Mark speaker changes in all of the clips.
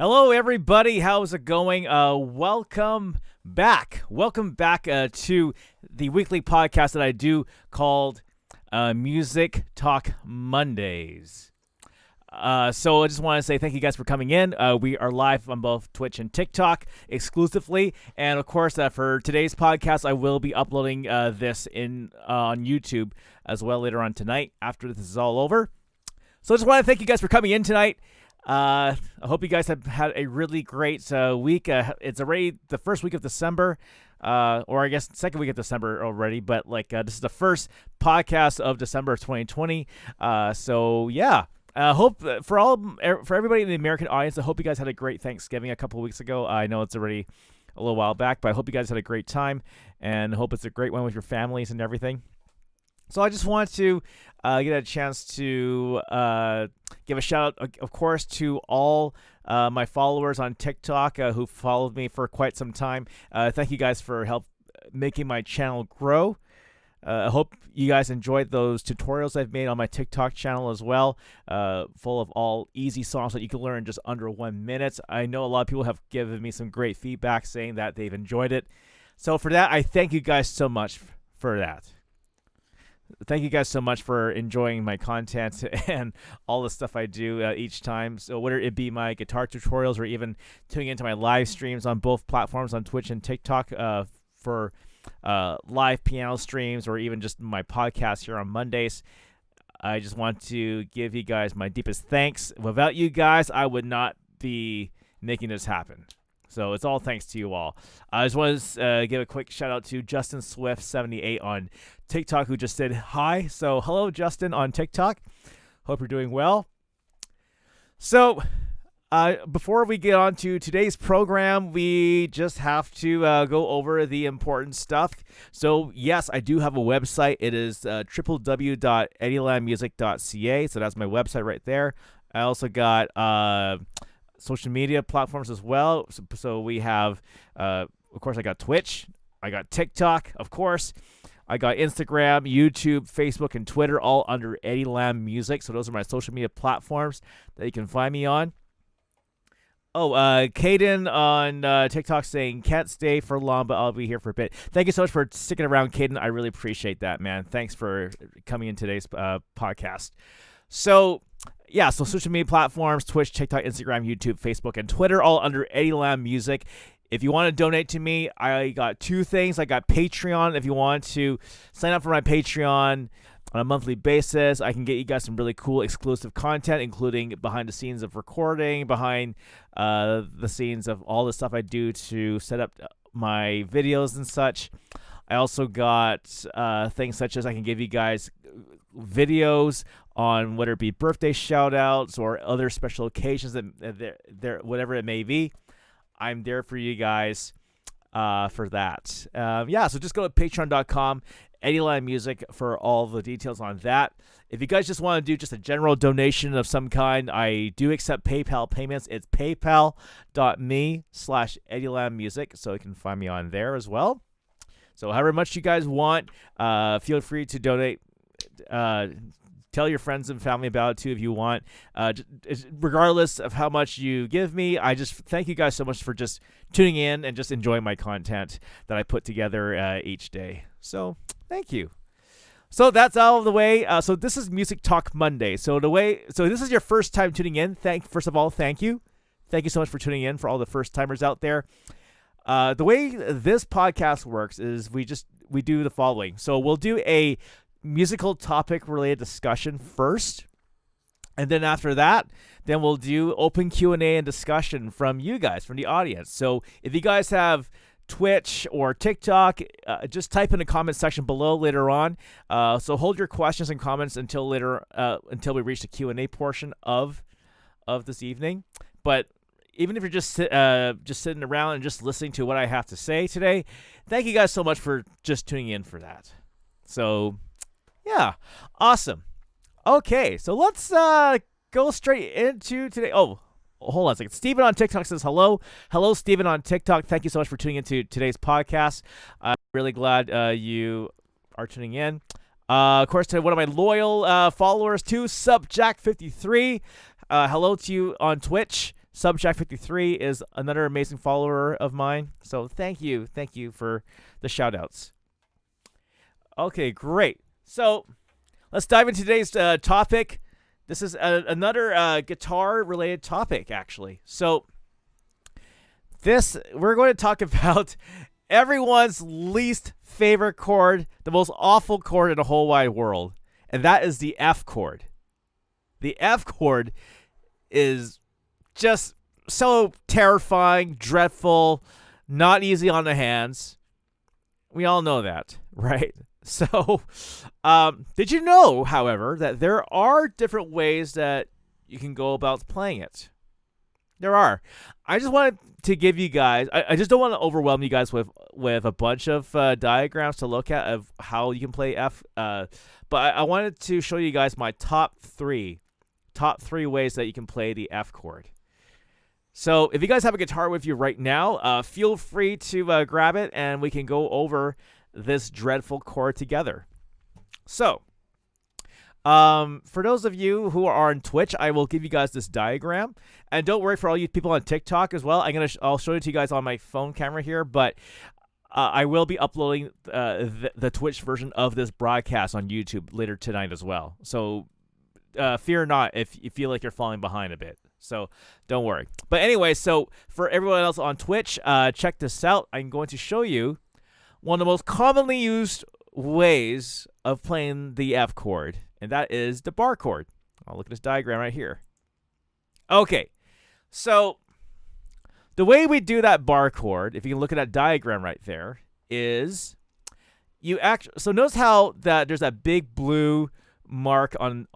Speaker 1: Hello, everybody. How's it going? Welcome back. Welcome back to the weekly podcast that I do called Music Talk Mondays. So I just want to say thank you guys for coming in. We are live on both Twitch and TikTok exclusively. And, of course, for today's podcast, I will be uploading this on YouTube as well later on tonight after this is all over. So I just want to thank you guys for coming in tonight. I hope you guys have had a really great week. It's already the first week of December, or I guess second week of December already. But this is the first podcast of December of 2020. So yeah, hope for everybody in the American audience. I hope you guys had a great Thanksgiving a couple of weeks ago. I know it's already a little while back, but I hope you guys had a great time and hope it's a great one with your families and everything. So I just want to get a chance to give a shout out, of course, to all my followers on TikTok who followed me for quite some time. Thank you guys for help making my channel grow. I hope you guys enjoyed those tutorials I've made on my TikTok channel as well, full of all easy songs that you can learn in just under 1 minute. I know a lot of people have given me some great feedback saying that they've enjoyed it. So for that, I thank you guys so much for that. Thank you guys so much for enjoying my content and all the stuff I do each time. So whether it be my guitar tutorials or even tuning into my live streams on both platforms on Twitch and TikTok for live piano streams or even just my podcast here on Mondays, I just want to give you guys my deepest thanks. Without you guys, I would not be making this happen. So it's all thanks to you all. I just want to give a quick shout out to Justin Swift78 on TikTok who just said hi. So hello, Justin, on TikTok. Hope you're doing well. So before we get on to today's program, we just have to go over the important stuff. So yes, I do have a website. It is www.EddieLamMusic.ca. So that's my website right there. I also got social media platforms as well. So we have, of course, I got Twitch. I got TikTok, of course. I got Instagram, YouTube, Facebook, and Twitter, all under EddieLamMusic. So those are my social media platforms that you can find me on. Oh, Caden on TikTok saying, can't stay for long, but I'll be here for a bit. Thank you so much for sticking around, Caden. I really appreciate that, man. Thanks for coming in today's podcast. So yeah, so social media platforms, Twitch, TikTok, Instagram, YouTube, Facebook, and Twitter, all under EddieLamMusic. If you want to donate to me, I got two things. I got Patreon. If you want to sign up for my Patreon on a monthly basis, I can get you guys some really cool exclusive content, including behind the scenes of recording, behind the scenes of all the stuff I do to set up my videos and such. I also got things such as I can give you guys videos on whether it be birthday shout outs or other special occasions that whatever it may be. I'm there for you guys for that. So just go to patreon.com, EddieLamMusic, for all the details on that. If you guys just want to do just a general donation of some kind, I do accept PayPal payments. It's paypal.me/EddieLamMusic, so you can find me on there as well. So however much you guys want, feel free to donate. Tell your friends and family about it too if you want. Regardless of how much you give me, I just thank you guys so much for just tuning in and just enjoying my content that I put together each day. So thank you. So that's all of the way. So this is Music Talk Monday. So this is your first time tuning in. First of all, thank you. Thank you so much for tuning in for all the first timers out there. The way this podcast works is we do the following. So we'll do a musical topic related discussion first, and then after that, then we'll do open Q&A and discussion from you guys, from the audience. So if you guys have Twitch or TikTok, just type in the comment section below later on. So hold your questions and comments until we reach the Q&A portion of this evening. But even if you're just sitting around and just listening to what I have to say today, thank you guys so much for just tuning in for that. So yeah, awesome. Okay, so let's go straight into today. Oh, hold on a second. Steven on TikTok says hello. Hello, Steven on TikTok. Thank you so much for tuning into today's podcast. I'm really glad you are tuning in. Of course, to one of my loyal followers too, SupJack53. Hello to you on Twitch. Subjack53 is another amazing follower of mine. So thank you for the shout outs. Okay, great. So let's dive into today's topic. This is another guitar-related topic, actually. So we're going to talk about everyone's least favorite chord, the most awful chord in the whole wide world, and that is the F chord. The F chord is just so terrifying, dreadful, not easy on the hands. We all know that, right? So, did you know, however, that there are different ways that you can go about playing it? There are. I just wanted to give you guys, I just don't want to overwhelm you guys with a bunch of diagrams to look at of how you can play F, but I wanted to show you guys my top three ways that you can play the F chord. So if you guys have a guitar with you right now, feel free to grab it and we can go over this dreadful chord together. So, for those of you who are on Twitch, I will give you guys this diagram. And don't worry for all you people on TikTok as well. I'll show it to you guys on my phone camera here, but I will be uploading the Twitch version of this broadcast on YouTube later tonight as well. So fear not if you feel like you're falling behind a bit. So don't worry. But anyway, so for everyone else on Twitch, check this out. I'm going to show you one of the most commonly used ways of playing the F chord, and that is the bar chord. I'll look at this diagram right here. Okay, so the way we do that bar chord, if you can look at that diagram right there, is so notice how that there's that big blue mark on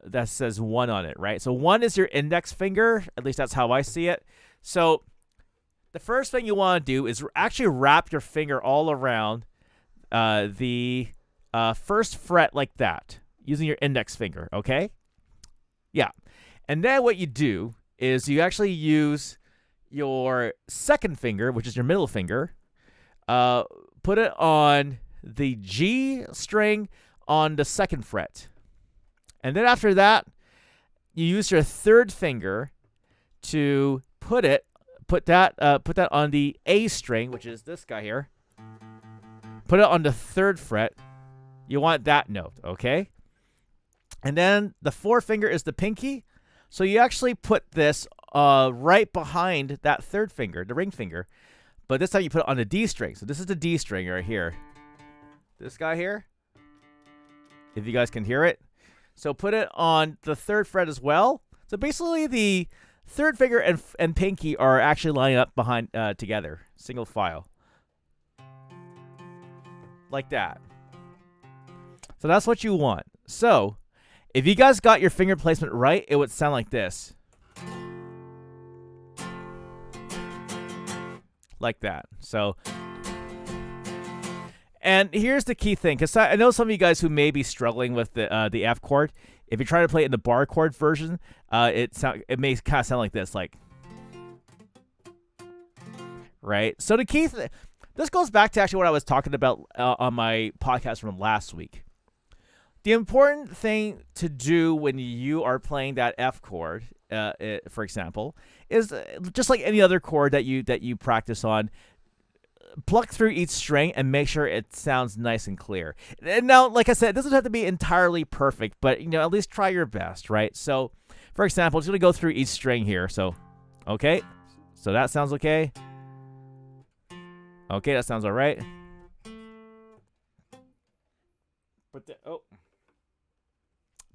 Speaker 1: that says 1 on it, right? So 1 is your index finger, at least that's how I see it. So the first thing you want to do is actually wrap your finger all around the first fret like that, using your index finger, okay? Yeah. And then what you do is you actually use your second finger, which is your middle finger, put it on the G string on the second fret. And then after that, you use your third finger to put that on the A string, which is this guy here. Put it on the third fret. You want that note, okay? And then the fourth finger is the pinky. So you actually put this right behind that third finger, the ring finger. But this time you put it on the D string. So this is the D string right here. This guy here. If you guys can hear it. So put it on the third fret as well. So basically the third finger and pinky are actually lining up behind together. Single file. Like that. So that's what you want. So if you guys got your finger placement right, it would sound like this. Like that. So, and here's the key thing, because I know some of you guys who may be struggling with the F chord. If you try to play it in the bar chord version, it may kind of sound like this, like, right? So the key this goes back to actually what I was talking about on my podcast from last week. The important thing to do when you are playing that F chord, for example, is just like any other chord that you practice on, pluck through each string and make sure it sounds nice and clear. And now, like I said, it doesn't have to be entirely perfect, but at least try your best, right? So, for example, I'm just gonna go through each string here. So, okay, so that sounds okay. Okay, that sounds all right. But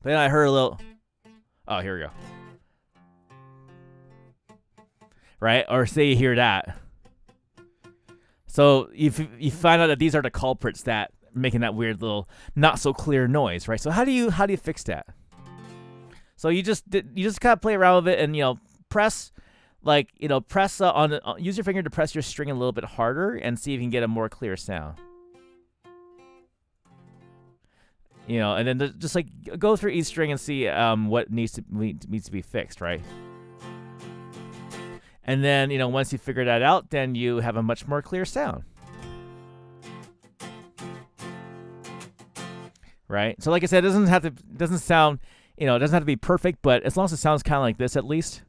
Speaker 1: then I heard a little. Oh, here we go. Right, or say you hear that. So you find out that these are the culprits that making that weird little not so clear noise, right? So how do you fix that? So you just kind of play around with it and press use your finger to press your string a little bit harder and see if you can get a more clear sound. And then just like go through each string and see what needs to be fixed, right? And then, once you figure that out, then you have a much more clear sound. Right? So like I said, it doesn't have to be perfect, but as long as it sounds kind of like this at least.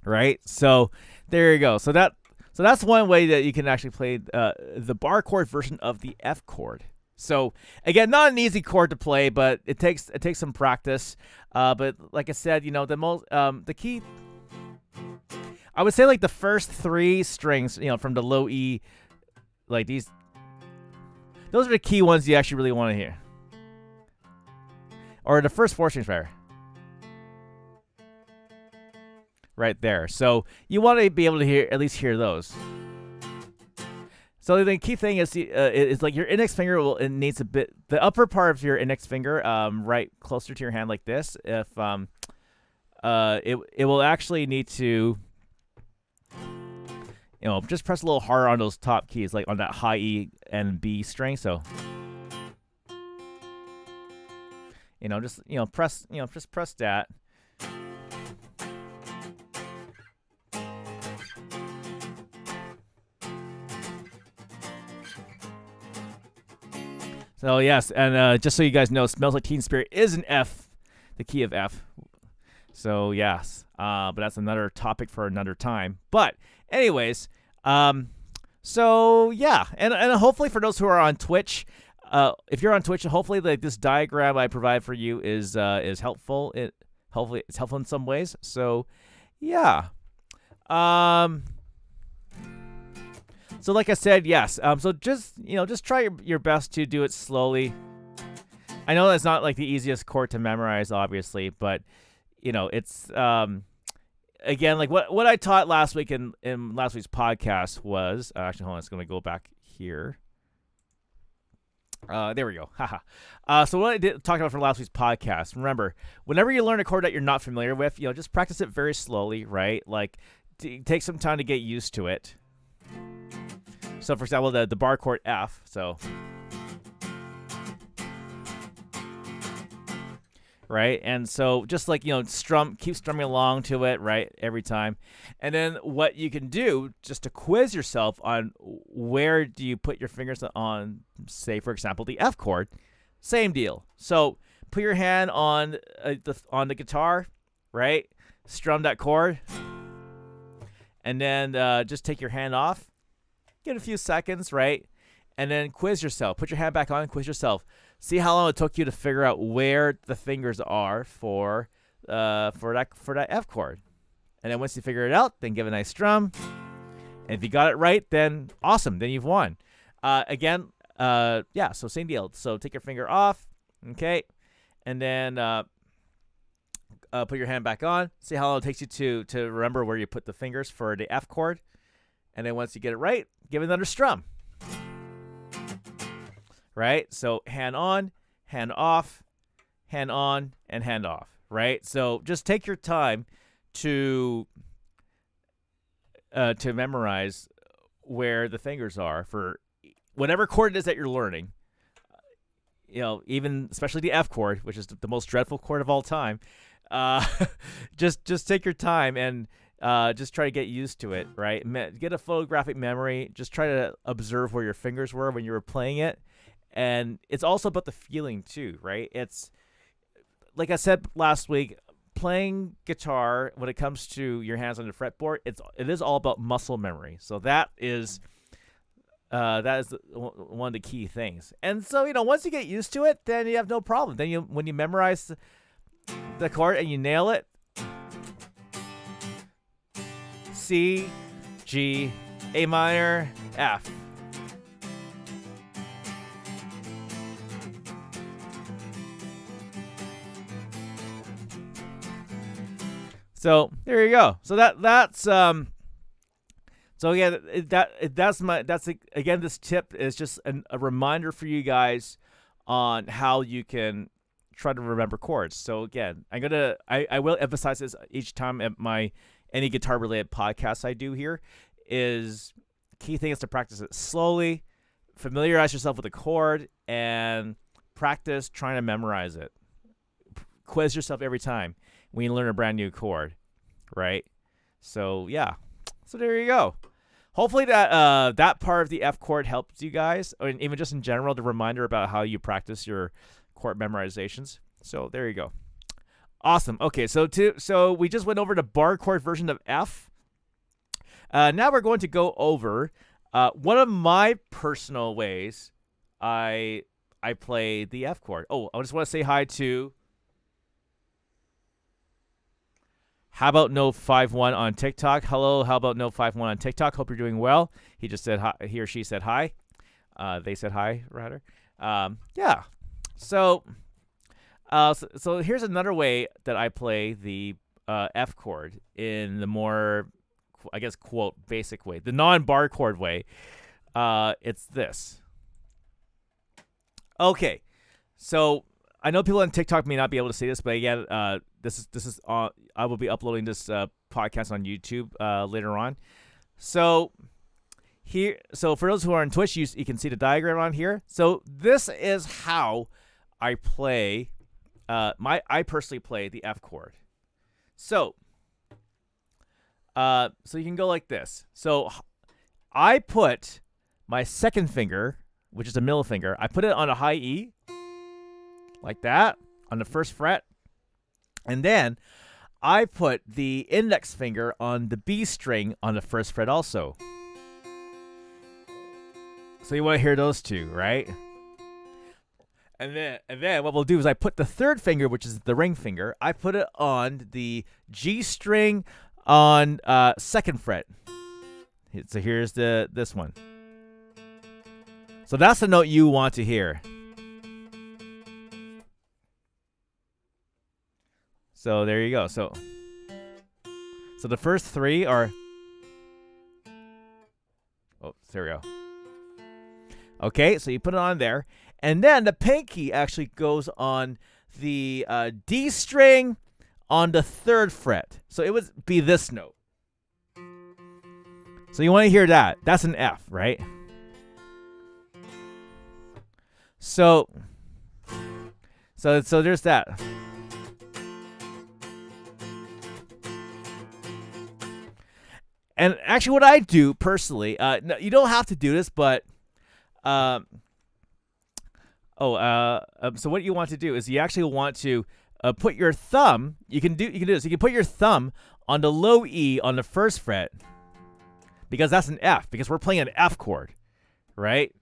Speaker 1: right? So there you go. So that's one way that you can actually play the bar chord version of the F chord. So again, not an easy chord to play, but it takes some practice. But like I said, the key, I would say, like the first 3 strings, from the low E, like those are the key ones you actually really want to hear. Or the first 4 strings, rather. Right there. So you want to be able to at least hear those. So the key thing is like your index finger it needs the upper part of your index finger right closer to your hand like this. If it will actually need to just press a little harder on those top keys, like on that high E and B string. So just press that. So yes, and just so you guys know, "Smells Like Teen Spirit" is an F, the key of F. So yes, but that's another topic for another time. But anyways, so yeah, and hopefully for those who are on Twitch, if you're on Twitch, hopefully this diagram I provide for you is helpful. Hopefully it's helpful in some ways. So yeah. So like I said, yes. So just try your best to do it slowly. I know that's not like the easiest chord to memorize, obviously, but it's again, like what I taught last week in last week's podcast was actually, hold on, it's gonna go back here. There we go. Haha. So what I talked about for last week's podcast. Remember, whenever you learn a chord that you're not familiar with, just practice it very slowly, right? Like take some time to get used to it. So, for example, the bar chord F. So, right, and so just like keep strumming along to it, right, every time. And then what you can do just to quiz yourself on where do you put your fingers on, say, for example, the F chord. Same deal. So put your hand on the guitar, right? Strum that chord, and then just take your hand off. Get a few seconds, right? And then quiz yourself. Put your hand back on and quiz yourself. See how long it took you to figure out where the fingers are for that F chord. And then once you figure it out, then give a nice strum. And if you got it right, then awesome. Then you've won. Yeah, so same deal. So take your finger off, okay? And then put your hand back on. See how long it takes you to remember where you put the fingers for the F chord. And then once you get it right, give it another strum. Right? So hand on, hand off, hand on, and hand off. Right? So just take your time to memorize where the fingers are for whatever chord it is that you're learning. Even especially the F chord, which is the most dreadful chord of all time. Just take your time and just try to get used to it, right? Get a photographic memory. Just try to observe where your fingers were when you were playing it. And it's also about the feeling too, right? It's like I said last week, playing guitar, when it comes to your hands on the fretboard, it is all about muscle memory. So that is one of the key things. And so, once you get used to it, then you have no problem. Then when you memorize the chord and you nail it, C, G, A minor, F. So there you go. So that's so yeah, again, this tip is just a reminder for you guys on how you can try to remember chords. So again, I will emphasize this each time at any guitar related podcast I do here. Is key thing is to practice it slowly, familiarize yourself with the chord, and practice trying to memorize it. Quiz yourself every time when you learn a brand new chord, right? So yeah, so there you go. Hopefully that part of the F chord helps you guys, or even just in general, the reminder about how you practice your chord memorizations. So there you go. Awesome. Okay, so we just went over the bar chord version of F. Now we're going to go over one of my personal ways I play the F chord. Oh, I just want to say hi to How About No 51 on TikTok. Hello, How About No 51 on TikTok. Hope you're doing well. He just said hi. He or she said hi. They said hi, rather. Yeah. So here's another way that I play the F chord in the more, I guess, quote, basic way, the non-bar chord way. It's this. Okay, so I know people on TikTok may not be able to see this, but again, this is I will be uploading this podcast on YouTube later on. So for those who are on Twitch, you can see the diagram on here. So this is how I play. I personally play the F chord. So you can go like this. So I put my second finger, which is a middle finger, I put it on a high E, like that, on the first fret. And then I put the index finger on the B string on the first fret also. So you want to hear those two, right? And then what we'll do is I put the third finger, which is the ring finger, I put it on the G string on second fret. So here's this one. So that's the note you want to hear. So there you go. So the first three are. Oh, there we go. Okay, so you put it on there. And then the pinky actually goes on the D string on the third fret. So it would be this note. So you want to hear that. That's an F, right? So there's that. And actually what I do personally, no, you don't have to do this, but so what you want to do is you actually want to put your thumb. You can do this. You can put your thumb on the low E on the first fret, because that's an F. Because we're playing an F chord, right?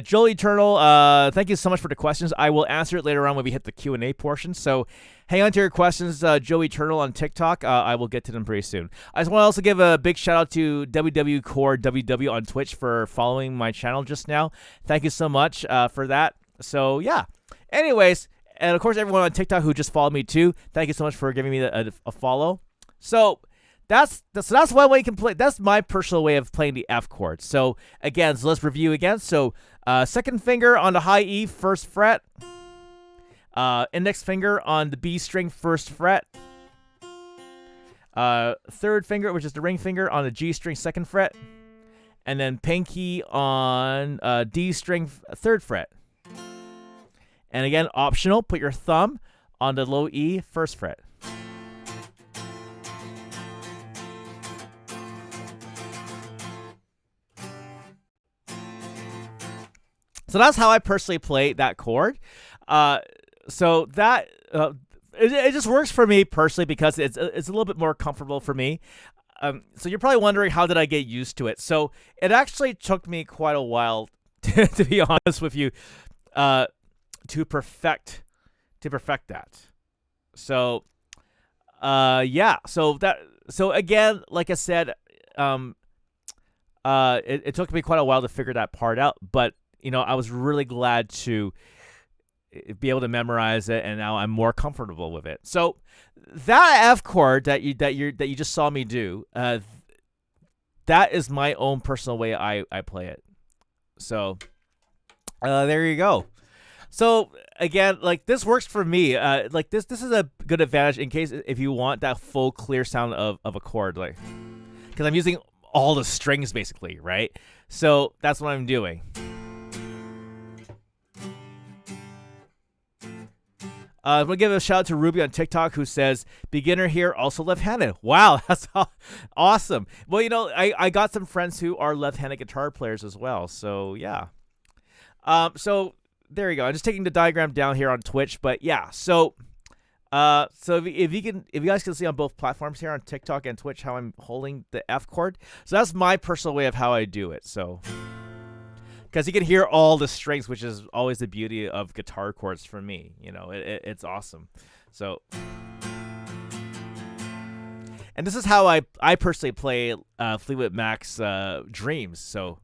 Speaker 1: Joel Eternal, thank you so much for the questions. I will answer it later on when we hit the Q&A portion. So hang on to your questions, Joe Eternal on TikTok. I will get to them pretty soon. I just want to also give a big shout out to Chord WW on Twitch for following my channel just now. Thank you so much for that. So yeah. Anyways, and of course everyone on TikTok who just followed me too. Thank you so much for giving me a follow. So that's one way you can play. That's my personal way of playing the F chord. So again, so let's review again. So second finger on the high E, first fret. Index finger on the B string, first fret. Third finger, which is the ring finger, on the G string, second fret. And then pinky on D string, third fret. And again, optional, put your thumb on the low E, first fret. So that's how I personally play that chord. So that it just works for me personally because it's a little bit more comfortable for me. So you're probably wondering, how did I get used to it? So it actually took me quite a while, to be honest with you, to perfect that. So yeah. So again, like I said, it took me quite a while to figure that part out, but I was really glad to be able to memorize it, and now I'm more comfortable with it. So that F chord that you just saw me do, that is my own personal way I play it. So there you go. So again, like, this works for me. Like this is a good advantage in case if you want that full clear sound of a chord, like, because I'm using all the strings basically, right? So that's what I'm doing. I'm going to give a shout out to Ruby on TikTok, who says, beginner here, also left-handed. Wow, that's awesome. Well, I got some friends who are left-handed guitar players as well, so yeah. So there you go. I'm just taking the diagram down here on Twitch, but yeah. So if you guys can see on both platforms here on TikTok and Twitch how I'm holding the F chord. So that's my personal way of how I do it. So because you can hear all the strings, which is always the beauty of guitar chords for me. You know, it's awesome. So. And this is how I personally play Fleetwood Mac's Dreams. So.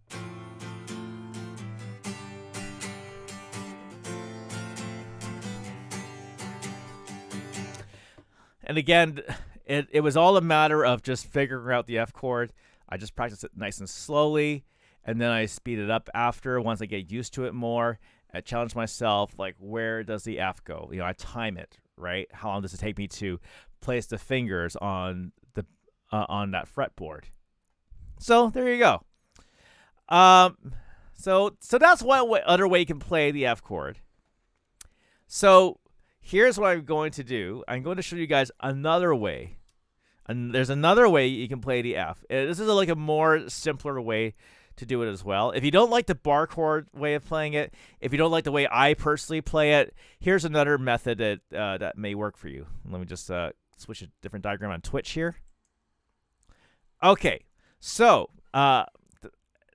Speaker 1: And again, it was all a matter of just figuring out the F chord. I just practice it nice and slowly, and then I speed it up after once I get used to it more. I challenge myself, like, where does the F go? You know, I time it, right? How long does it take me to place the fingers on the on that fretboard? So there you go. So that's one other way you can play the F chord. So here's what I'm going to do. I'm going to show you guys another way. And there's another way you can play the F. This is like a more simpler way to do it as well. If you don't like the bar chord way of playing it, if you don't like the way I personally play it, here's another method that may work for you. Let me just switch a different diagram on Twitch here. Okay, so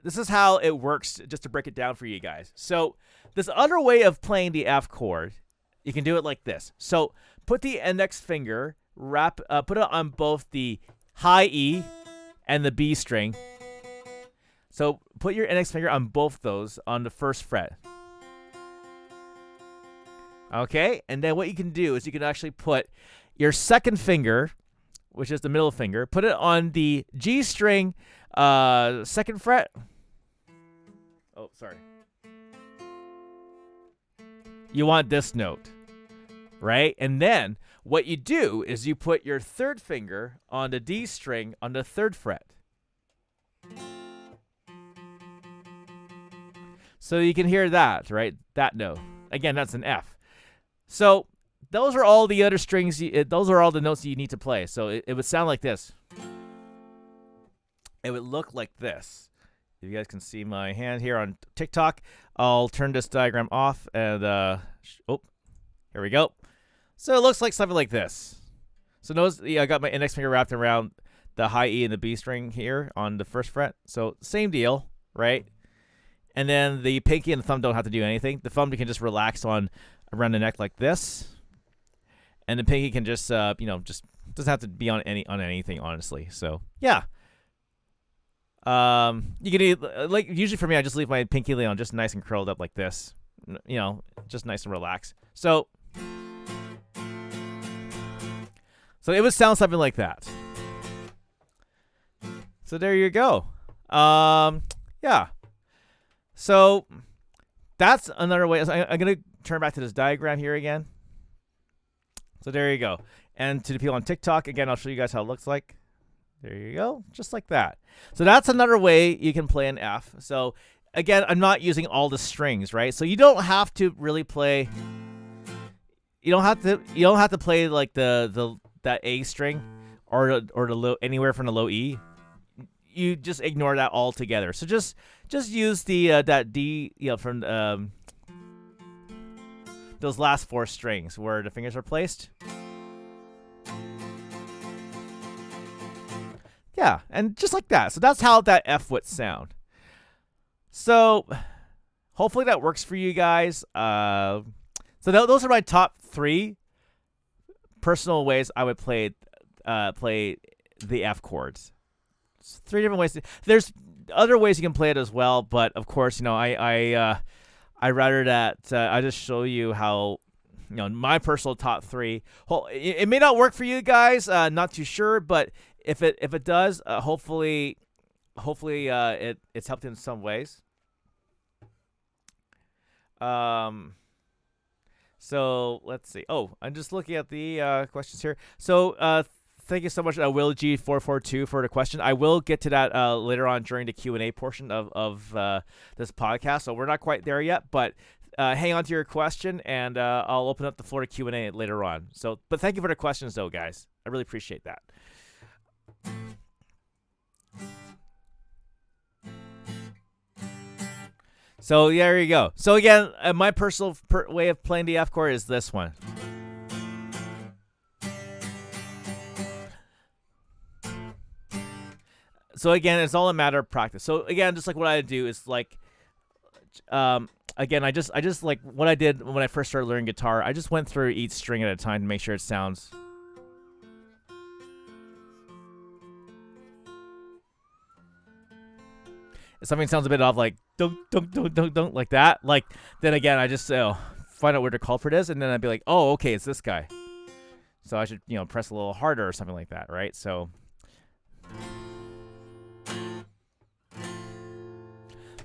Speaker 1: this is how it works, just to break it down for you guys. So this other way of playing the F chord, you can do it like this. So put the index finger, put it on both the high E and the B string. So put your index finger on both those on the first fret. Okay, and then what you can do is you can actually put your second finger, which is the middle finger, put it on the G string, second fret. Oh, sorry. You want this note, right? And then what you do is you put your third finger on the D string on the third fret. So you can hear that, right? That note. Again, that's an F. So those are all the other strings. Those are all the notes you need to play. So it would sound like this. It would look like this. If you guys can see my hand here on TikTok, I'll turn this diagram off and oh, here we go. So it looks like something like this. So notice I got my index finger wrapped around the high E and the B string here on the first fret. So same deal, right? And then the pinky and the thumb don't have to do anything. The thumb can just relax on around the neck like this, and the pinky can just just doesn't have to be on anything, honestly. So yeah. You can like usually for me, I just leave my pinky on just nice and curled up like this, just nice and relaxed. So it would sound something like that. So there you go. Yeah. So that's another way. I'm going to turn back to this diagram here again. So there you go. And to the people on TikTok, again, I'll show you guys how it looks like. There you go. Just like that. So that's another way you can play an F. So again, I'm not using all the strings, right? So you don't have to really play. You don't have to play like that A string or the low, anywhere from the low E. You just ignore that altogether. So just use the that D, from those last four strings where the fingers are placed. Yeah, and just like that. So that's how that F would sound. So hopefully that works for you guys. So those are my top 3 personal ways I would play the F chords. 3 different ways. There's other ways you can play it as well, but of course, I rather that I just show you how, my personal top 3. It may not work for you guys. Not too sure, but if it does, hopefully it's helped in some ways. So let's see. Oh, I'm just looking at the questions here. So thank you so much, Will G442, for the question. I will get to that later on during the Q&A portion of this podcast. So we're not quite there yet, but hang on to your question, and I'll open up the floor to Q&A later on. So, but thank you for the questions, though, guys. I really appreciate that. So yeah, there you go. So again, my personal way of playing the F chord is this one. So again, it's all a matter of practice. So again, just like what I do is like, again, I just like what I did when I first started learning guitar. I just went through each string at a time to make sure it sounds. If something sounds a bit off, like dunk dunk dunk dunk dunk, like that, like then again, I just find out where the culprit is, and then I'd be like, oh, okay, it's this guy. So I should press a little harder or something like that, right? So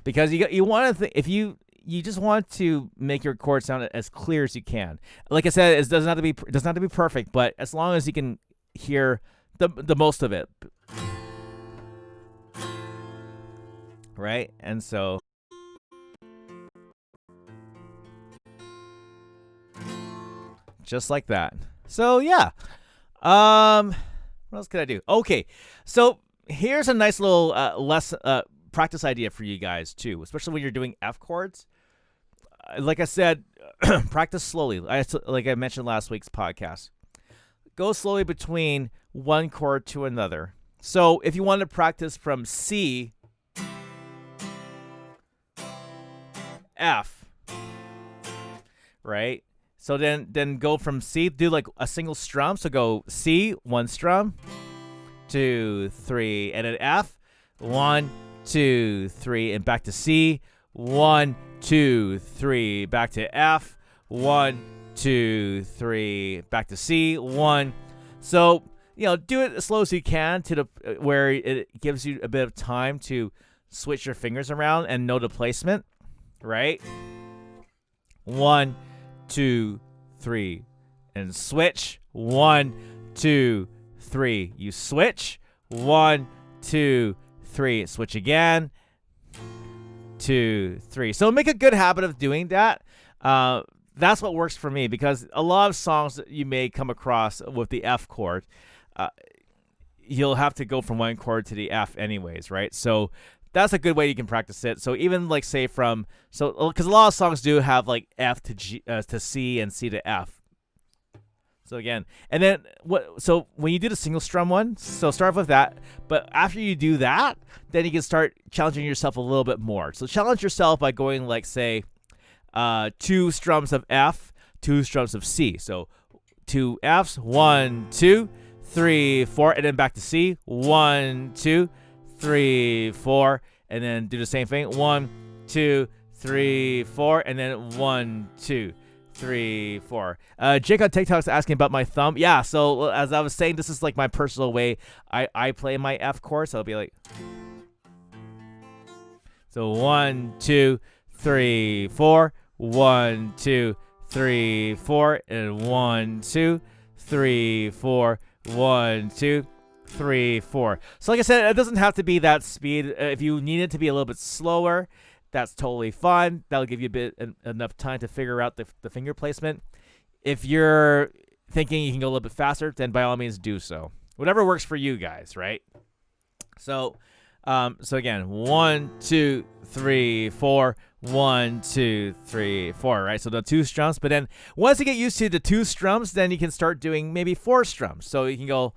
Speaker 1: because you want to if you just want to make your chord sound as clear as you can. Like I said, it doesn't have to be perfect, but as long as you can hear the most of it. Right? And so just like that. So yeah. What else could I do? Okay. So here's a nice little practice idea for you guys too, especially when you're doing F chords. Like I said, practice slowly. Like I mentioned last week's podcast. Go slowly between one chord to another. So if you want to practice from C, F, right? So then go from C, do like a single strum. So go C, one strum, 2, 3, and then F, 1, 2, 3, and back to C, 1, 2, 3, back to F, 1, 2, 3, back to C, 1. So do it as slow as you can to the where it gives you a bit of time to switch your fingers around and know the placement. Right? 1, 2, 3, and switch. 1, 2, 3. You switch. 1, 2, 3. Switch again. 2, 3. So make a good habit of doing that. That's what works for me, because a lot of songs that you may come across with the F chord, you'll have to go from one chord to the F anyways, right? So that's a good way you can practice it. So even like say because a lot of songs do have like F to G to C and C to F. So again, and then so when you do the single strum one, so start with that. But after you do that, then you can start challenging yourself a little bit more. So challenge yourself by going like say 2 strums of F, 2 strums of C. So 2 Fs, 1, 2, 3, 4, and then back to C. 1, 2, 3, 4, and then do the same thing. 1, 2, 3, 4, and then 1, 2, 3, 4. Jake on TikTok's asking about my thumb. Yeah, so as I was saying, this is like my personal way I play my F chord. So it'll be like, so 1, 2, 3, 4, 1, 2, 3, 4, and 1, 2, 3, 4, 1, 2, 3, 4. So like I said, it doesn't have to be that speed. If you need it to be a little bit slower, that's totally fine. That'll give you enough time to figure out the finger placement. If you're thinking you can go a little bit faster, then by all means do so. Whatever works for you guys, right? So again, 1, 2, 3, 4, 1, 2, 3, 4, right? So the 2 strums, but then once you get used to the 2 strums, then you can start doing maybe 4 strums. So you can go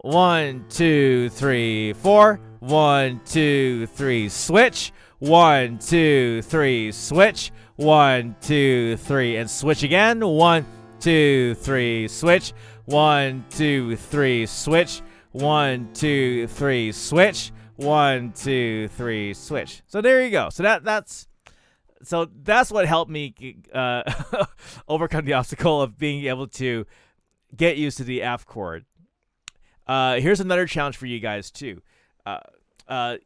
Speaker 1: 1, 2, 3, 4, 1, 2, 3, switch, 1, 2, 3, switch, 1, 2, 3, and switch again. 1, 2, 3, switch, 1, 2, 3, switch, 1, 2, 3, switch, 1, 2, 3, switch. So there you go. So that's what helped me overcome the obstacle of being able to get used to the F chord. Here's another challenge for you guys too.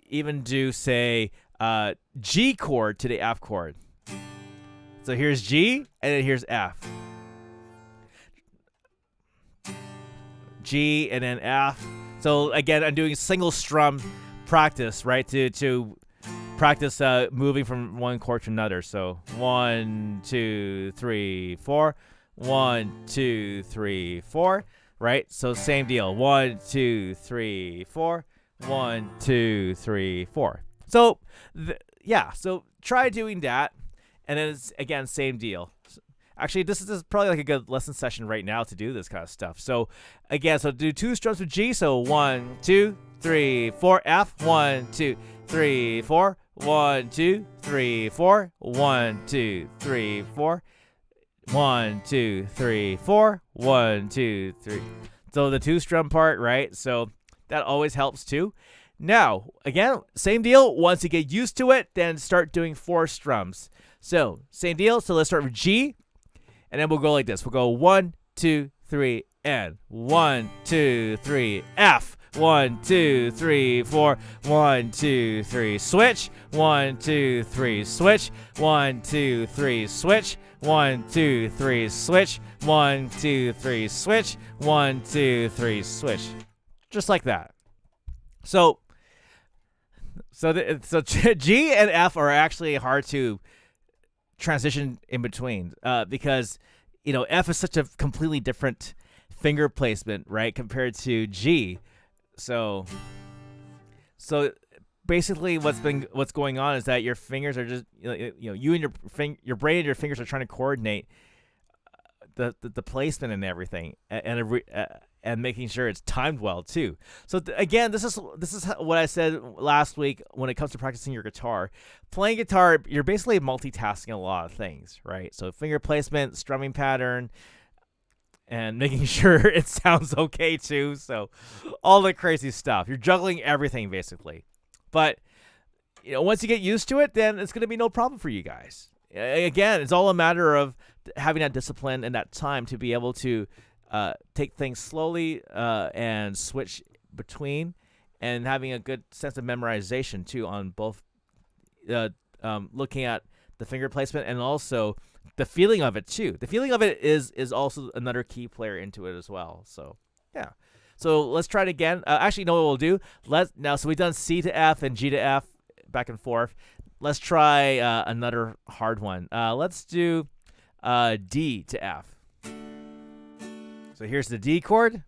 Speaker 1: Even do say G chord to the F chord. So here's G and then here's F. G and then F. So again, I'm doing single strum practice, right? To practice moving from one chord to another. So 1, 2, 3, 4. 1, 2, 3, 4. Right? So same deal. 1, 2, 3, 4. 1, 2, 3, 4. So yeah. So try doing that, and then it's, again, same deal. Actually, this is probably like a good lesson session right now to do this kind of stuff. So again, so do 2 strums with G. So 1, 2, 3, 4, F. 1, 2, 3, 4. 1, 2, 3, 4. 1, 2, 3, 4. 1, 2, 3, 4. 1, 2, 3. So the 2 strum part, right? So that always helps too. Now, again, same deal. Once you get used to it, then start doing 4 strums. So same deal. So let's start with G. And then we'll go like this. We'll go 1, 2, 3, and 1, 2, 3, F. 1, 2, 3, 4. 1, 2, 3, switch. 1, 2, 3, switch. 1, 2, 3, switch. 1, 2, 3, switch. 1, 2, 3, switch. 1, 2, 3, switch. Just like that. So G and F are actually hard to transition in between because F is such a completely different finger placement, right, compared to G. So basically what's going on is that your fingers are just you and your brain and your fingers are trying to coordinate the placement and everything and making sure it's timed well too. So again, this is what I said last week when it comes to practicing your guitar. Playing guitar, you're basically multitasking a lot of things, right? So finger placement, strumming pattern, and making sure it sounds okay too. So all the crazy stuff. You're juggling everything basically. But once you get used to it, then it's going to be no problem for you guys. Again, it's all a matter of having that discipline and that time to be able to take things slowly and switch between, and having a good sense of memorization too on both looking at the finger placement and also the feeling of it too. The feeling of it is also another key player into it as well. So yeah. So let's try it again. Actually, you know what we'll do? So we've done C to F and G to F back and forth. Let's try another hard one. Let's do D to F. So here's the D chord.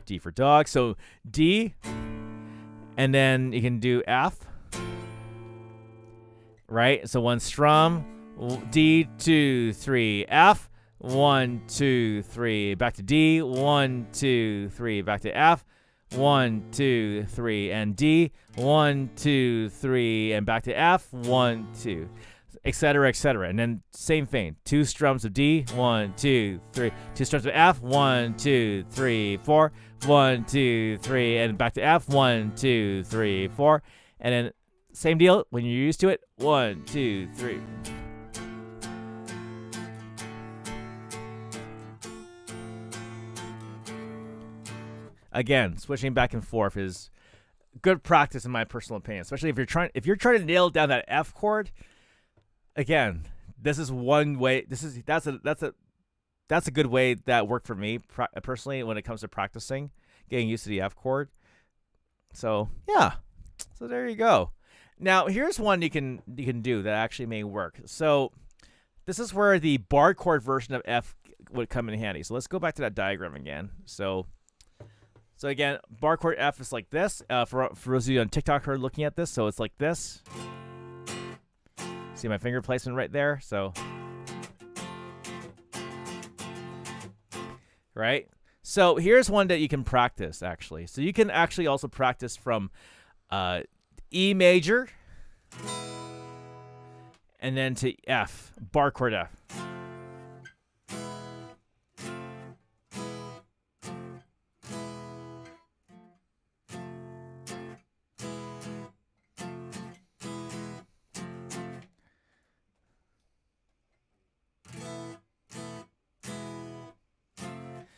Speaker 1: D for dog. So D, and then you can do F. Right? So one strum. D, 2, 3, F. 1, 2, 3. Back to D. 1, 2, 3. Back to F. 1, 2, 3, and D. 1, 2, 3, and back to F. 1, 2, etc., etc. And then same thing. 2 strums of D. 1, 2, 3. 2 strums of F. 1, 2, 3, 4. 1, 2, 3, and back to F. 1, 2, 3, 4. And then same deal when you're used to it. 1, 2, 3. Again, switching back and forth is good practice in my personal opinion, especially if you're trying to nail down that F chord. Again, this is one way. That's a good way that worked for me personally when it comes to practicing, getting used to the F chord. So yeah, so there you go. Now here's one you can do that actually may work. So this is where the bar chord version of F would come in handy. So let's go back to that diagram again. So again, bar chord F is like this. For those of you on TikTok who are looking at this, so it's like this. See my finger placement right there? So, right? So here's one that you can practice, actually. So you can actually also practice from E major and then to F, bar chord F.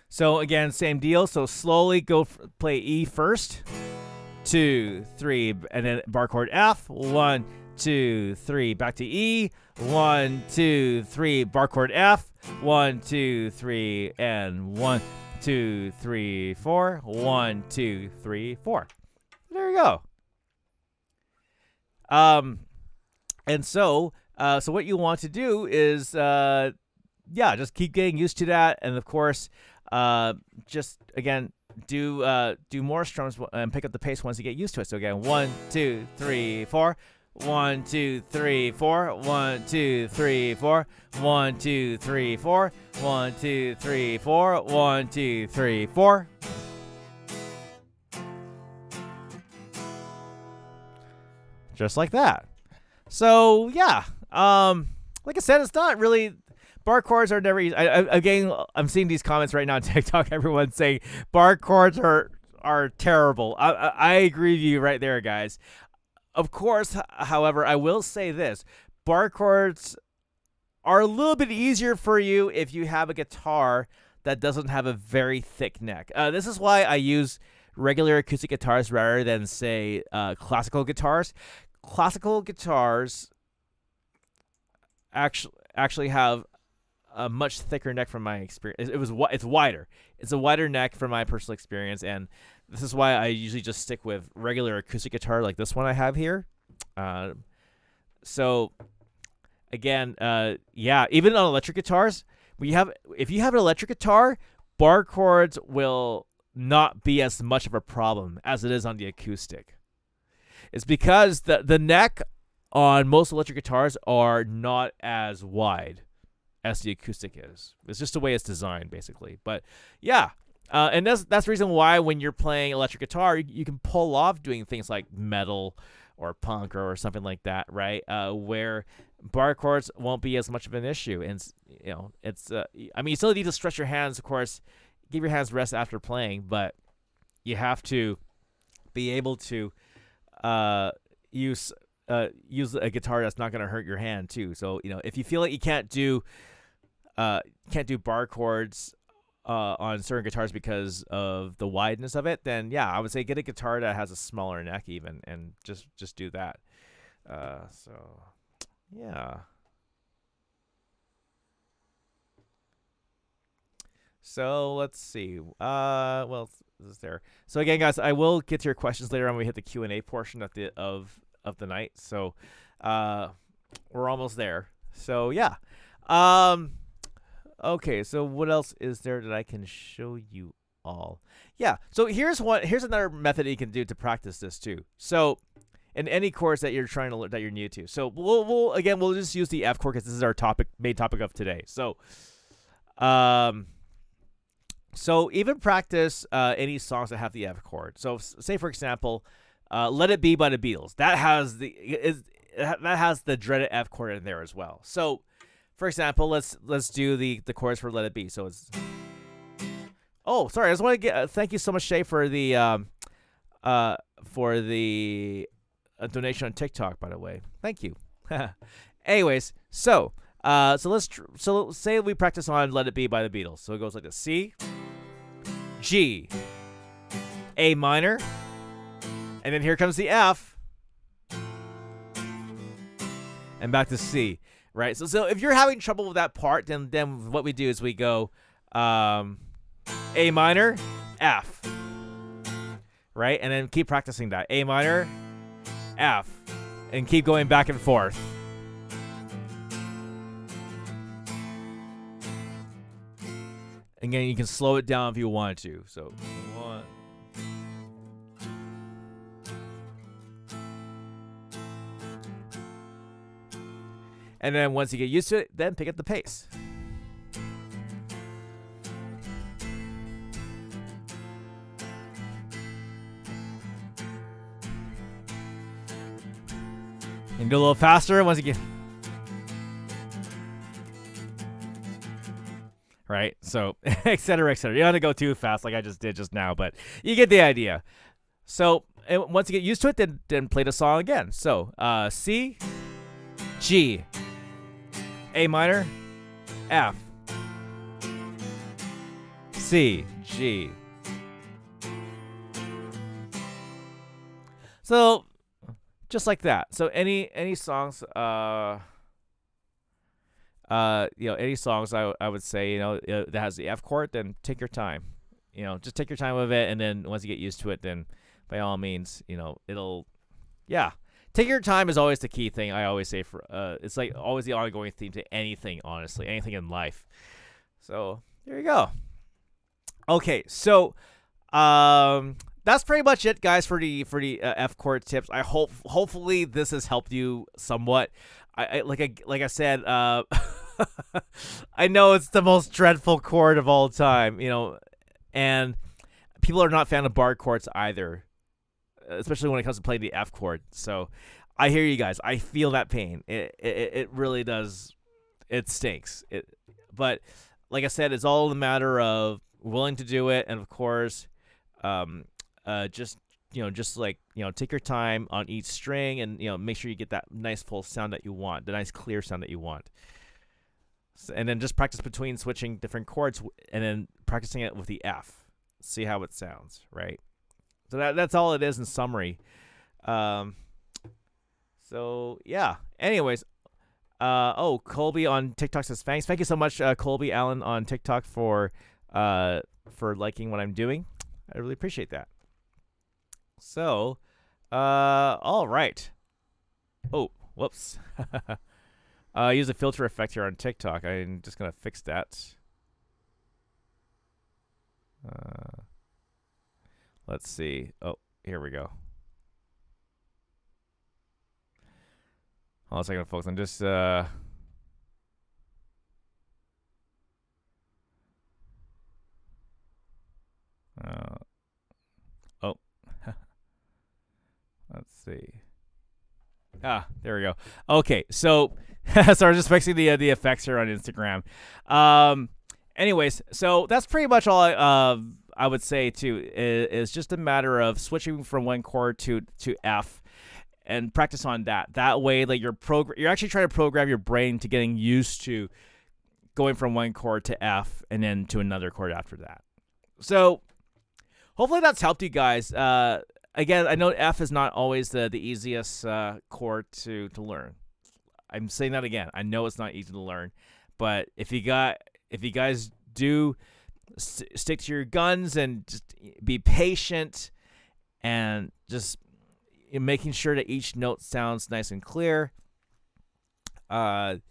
Speaker 1: So again, same deal. So slowly play E first. 2, 3, and then bar chord F. 1, 2, 3, back to E. 1, 2, 3, bar chord F. 1, 2, 3, and 1, 2, 3, 4. 1, 2, 3, 4. There you go. And so what you want to do is, just keep getting used to that, and of course, just again do more strums and pick up the pace once you get used to it. So again, 1, 2, 3, 4. 1, 2, 3, 4. 1, 2, 3, 4. 1, 2, 3, 4. 1, 2, 3, 4. 1, 2, 3, 4. Just like that. So yeah, like I said, it's not really. Bar chords are never easy. Again, I'm seeing these comments right now on TikTok. Everyone's saying bar chords are terrible. I agree with you right there, guys. Of course, however, I will say this: bar chords are a little bit easier for you if you have a guitar that doesn't have a very thick neck. This is why I use regular acoustic guitars rather than, say, classical guitars. Classical guitars actually have a much thicker neck from my experience. It's wider. It's a wider neck from my personal experience, and this is why I usually just stick with regular acoustic guitar like this one I have here. So again, yeah, even on electric guitars, if you have an electric guitar, bar chords will not be as much of a problem as it is on the acoustic. It's because the neck on most electric guitars are not as wide as the acoustic is. It's just the way it's designed, basically. But yeah, and that's the reason why when you're playing electric guitar, you can pull off doing things like metal or punk or something like that, right? Where bar chords won't be as much of an issue. And it's I mean, you still need to stretch your hands, of course. Give your hands rest after playing, but you have to be able to use a guitar that's not going to hurt your hand too. So if you feel like you can't do bar chords on certain guitars because of the wideness of it, then yeah, I would say get a guitar that has a smaller neck even, and just do that. So yeah. So let's see. Well, this is there. So again, guys, I will get to your questions later on when we hit the Q&A portion of the night. So we're almost there. So yeah. Okay, so what else is there that I can show you all? Yeah, so here's another method you can do to practice this too. So in any chords that you're trying to learn, that you're new to. So we'll just use the F chord because this is our main topic of today. So so even practice any songs that have the F chord. So say for example, Let It Be by the Beatles. That has the dreaded F chord in there as well. So for example, let's do the chorus for Let It Be. So it's sorry, I just want to get thank you so much, Shay, for the donation on TikTok, by the way. Thank you. Anyways, so let's say we practice on Let It Be by the Beatles. So it goes like this: C, G, A minor, and then here comes the F, and back to C. Right. So if you're having trouble with that part, then what we do is we go A minor, F. Right? And then keep practicing that. A minor, F. And keep going back and forth. Again, you can slow it down if you want to. So 1. And then once you get used to it, then pick up the pace. And go a little faster once you get... Right? So, et cetera, et cetera. You don't have to go too fast like I just did just now, but you get the idea. So, once you get used to it, then play the song again. So, C, G, A minor, F, C, G. So just like that. So any songs, any songs I would say, that has the F chord, then take your time. Just take your time with it, and then once you get used to it, then by all means, it'll, yeah. Take your time is always the key thing. I always say it's like always the ongoing theme to anything, honestly, anything in life. So there you go. Okay, so that's pretty much it, guys, for the F chord tips. I hopefully this has helped you somewhat. Like I said, I know it's the most dreadful chord of all time, and people are not fan of bar chords either, especially when it comes to playing the F chord. So I hear you guys. I feel that pain. It really does. It stinks. But like I said, it's all a matter of willing to do it, and of course, just take your time on each string, and make sure you get that nice full sound that you want, the nice clear sound that you want. And then just practice between switching different chords, and then practicing it with the F. See how it sounds, right? So that's all it is in summary. So yeah. Anyways, Colby on TikTok says thanks. Thank you so much, Colby Allen on TikTok for liking what I'm doing. I really appreciate that. So, all right. Oh, whoops. Use a filter effect here on TikTok. I'm just gonna fix that. Let's see. Oh, here we go. Hold on a second, folks. I'm just oh. Let's see. There we go. Okay, so so I'm just fixing the effects here on Instagram. Anyways, so that's pretty much all I would say too. Is just a matter of switching from one chord to F, and practice on that. That way, like you're actually trying to program your brain to getting used to going from one chord to F and then to another chord after that. So hopefully that's helped you guys. Again, I know F is not always the easiest chord to learn. I'm saying that again. I know it's not easy to learn, but if you guys do stick to your guns and just be patient and just making sure that each note sounds nice and clear, you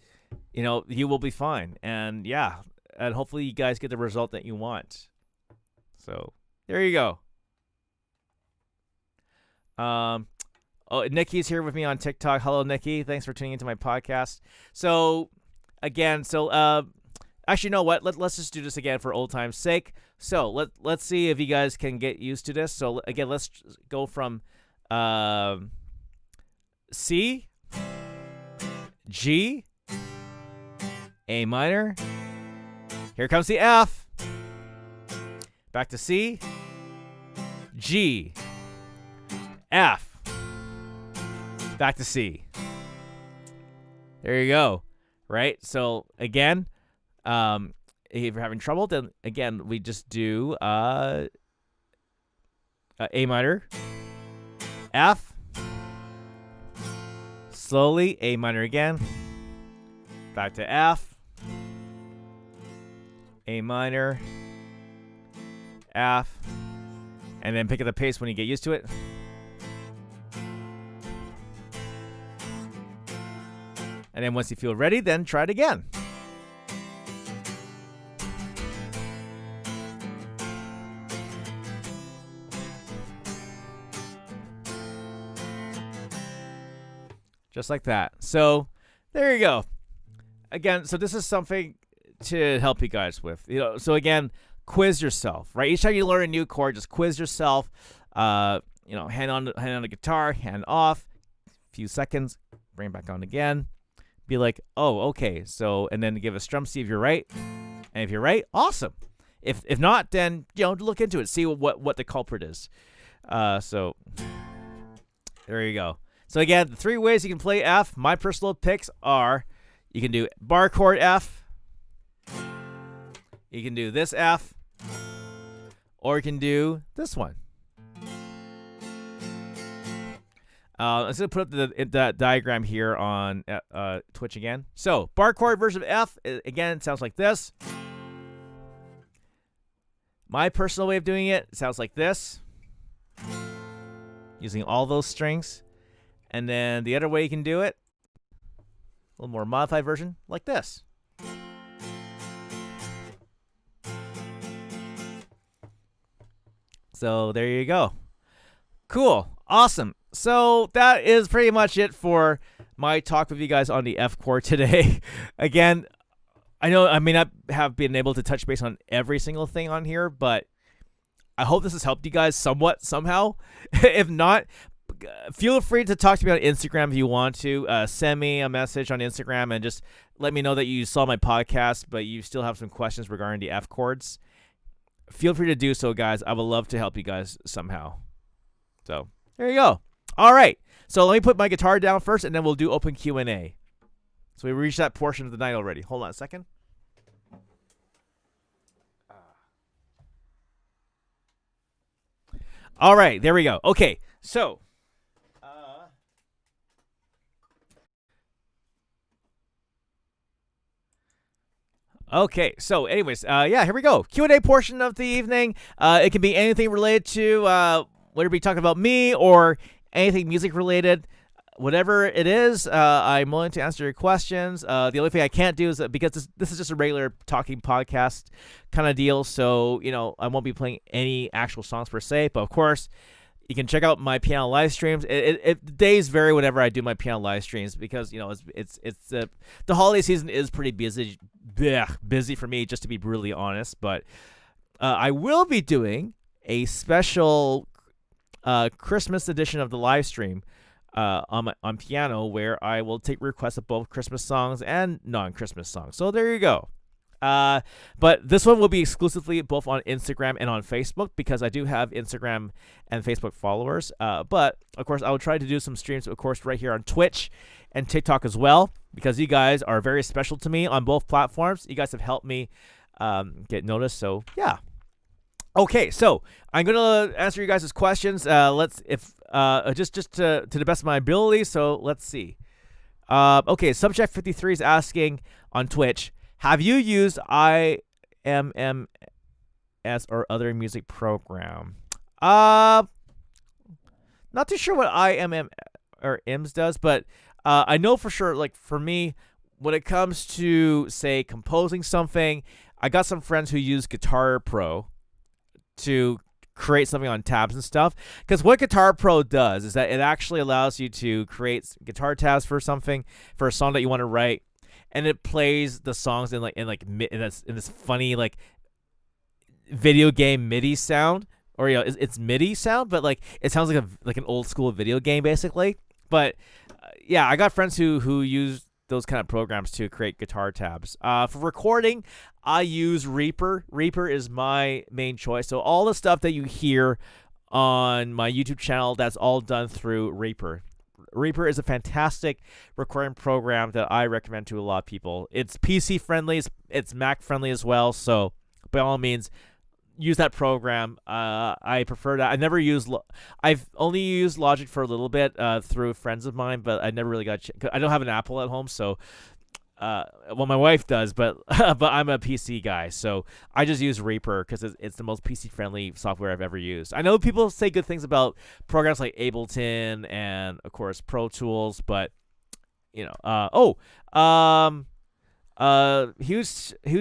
Speaker 1: will be fine. And yeah, and hopefully you guys get the result that you want. So there you go. Nikki's here with me on TikTok. Hello, Nikki. Thanks for tuning into my podcast. So, again, actually, you know what? Let's just do this again for old time's sake. So let's see if you guys can get used to this. So again, let's go from C, G, A minor. Here comes the F. Back to C, G, F. Back to C. There you go. Right? So again, if you're having trouble, then again we just do A minor, F, slowly A minor again, back to F, A minor, F, and then pick up the pace when you get used to it. And then once you feel ready, then try it again. Just like that. So there you go. Again, so this is something to help you guys with. So again, quiz yourself, right? Each time you learn a new chord, just quiz yourself. Hand on the guitar, hand off, few seconds, bring it back on again. Be like, oh, okay. So, and then give a strum, see if you're right. And if you're right, awesome. If not, then look into it, see what the culprit is. So there you go. So again, the 3 ways you can play F. My personal picks are: you can do bar chord F, you can do this F, or you can do this one. I'm just going to put up the diagram here on Twitch again. So, bar chord version of F, again, sounds like this. My personal way of doing it sounds like this, using all those strings. And then the other way you can do it, a little more modified version, like this. So there you go. Cool. Awesome. So that is pretty much it for my talk with you guys on the F chord today. Again, I know I may not have been able to touch base on every single thing on here, but I hope this has helped you guys somewhat, somehow. If not, feel free to talk to me on Instagram if you want to. Send me a message on Instagram and just let me know that you saw my podcast, but you still have some questions regarding the F chords. Feel free to do so, guys. I would love to help you guys somehow. So there you go. All right. So let me put my guitar down first, and then we'll do open Q&A. So we reached that portion of the night already. Hold on a second. All right. There we go. Okay. So. Okay, so anyways, yeah, here we go. Q&A portion of the evening. It can be anything related to whether we talking about me or anything music related. Whatever it is, I'm willing to answer your questions. The only thing I can't do is because this is just a regular talking podcast kind of deal, so I won't be playing any actual songs per se. But of course, you can check out my piano live streams. The days vary whenever I do my piano live streams because it's the holiday season is pretty busy for me, just to be brutally honest. But I will be doing a special Christmas edition of the live stream on piano, where I will take requests of both Christmas songs and non-Christmas songs. So there you go. But this one will be exclusively both on Instagram and on Facebook because I do have Instagram and Facebook followers. But of course, I will try to do some streams, of course, right here on Twitch and TikTok as well, because you guys are very special to me on both platforms. You guys have helped me get noticed. So yeah. Okay, so I'm gonna answer you guys' questions. Just to the best of my ability. So let's see. Okay, Subject 53 is asking on Twitch, have you used IMMS or other music program? Not too sure what IMM or IMS does, but I know for sure, like for me, when it comes to, say, composing something, I got some friends who use Guitar Pro to create something on tabs and stuff. Because what Guitar Pro does is that it actually allows you to create guitar tabs for something, for a song that you want to write, and it plays the songs in this funny like video game MIDI sound, or it's MIDI sound, but like it sounds like an old school video game basically. But yeah, I got friends who use those kind of programs to create guitar tabs. For recording, I use Reaper. Reaper is my main choice. So all the stuff that you hear on my YouTube channel, that's all done through Reaper. Reaper is a fantastic recording program that I recommend to a lot of people. It's PC friendly, it's Mac friendly as well. So by all means, use that program. I prefer that. I've only used Logic for a little bit through friends of mine, but I never really got. I don't have an Apple at home, so well, my wife does, but but I'm a PC guy, so I just use Reaper because it's the most PC friendly software I've ever used. I know people say good things about programs like Ableton and of course Pro Tools, but huge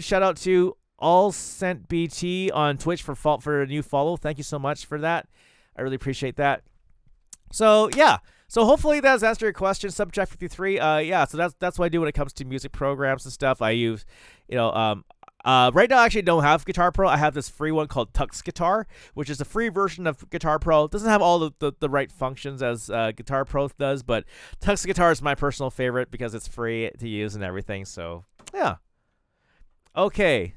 Speaker 1: shout out to All Sent BT on Twitch for a new follow. Thank you so much for that. I really appreciate that. So yeah. So hopefully that has answered your question, Subject 53. Yeah, so that's what I do when it comes to music programs and stuff. I use, right now I actually don't have Guitar Pro. I have this free one called Tock's Guitar, which is a free version of Guitar Pro. It doesn't have all the right functions as Guitar Pro does, but Tock's Guitar is my personal favorite because it's free to use and everything. So yeah. Okay.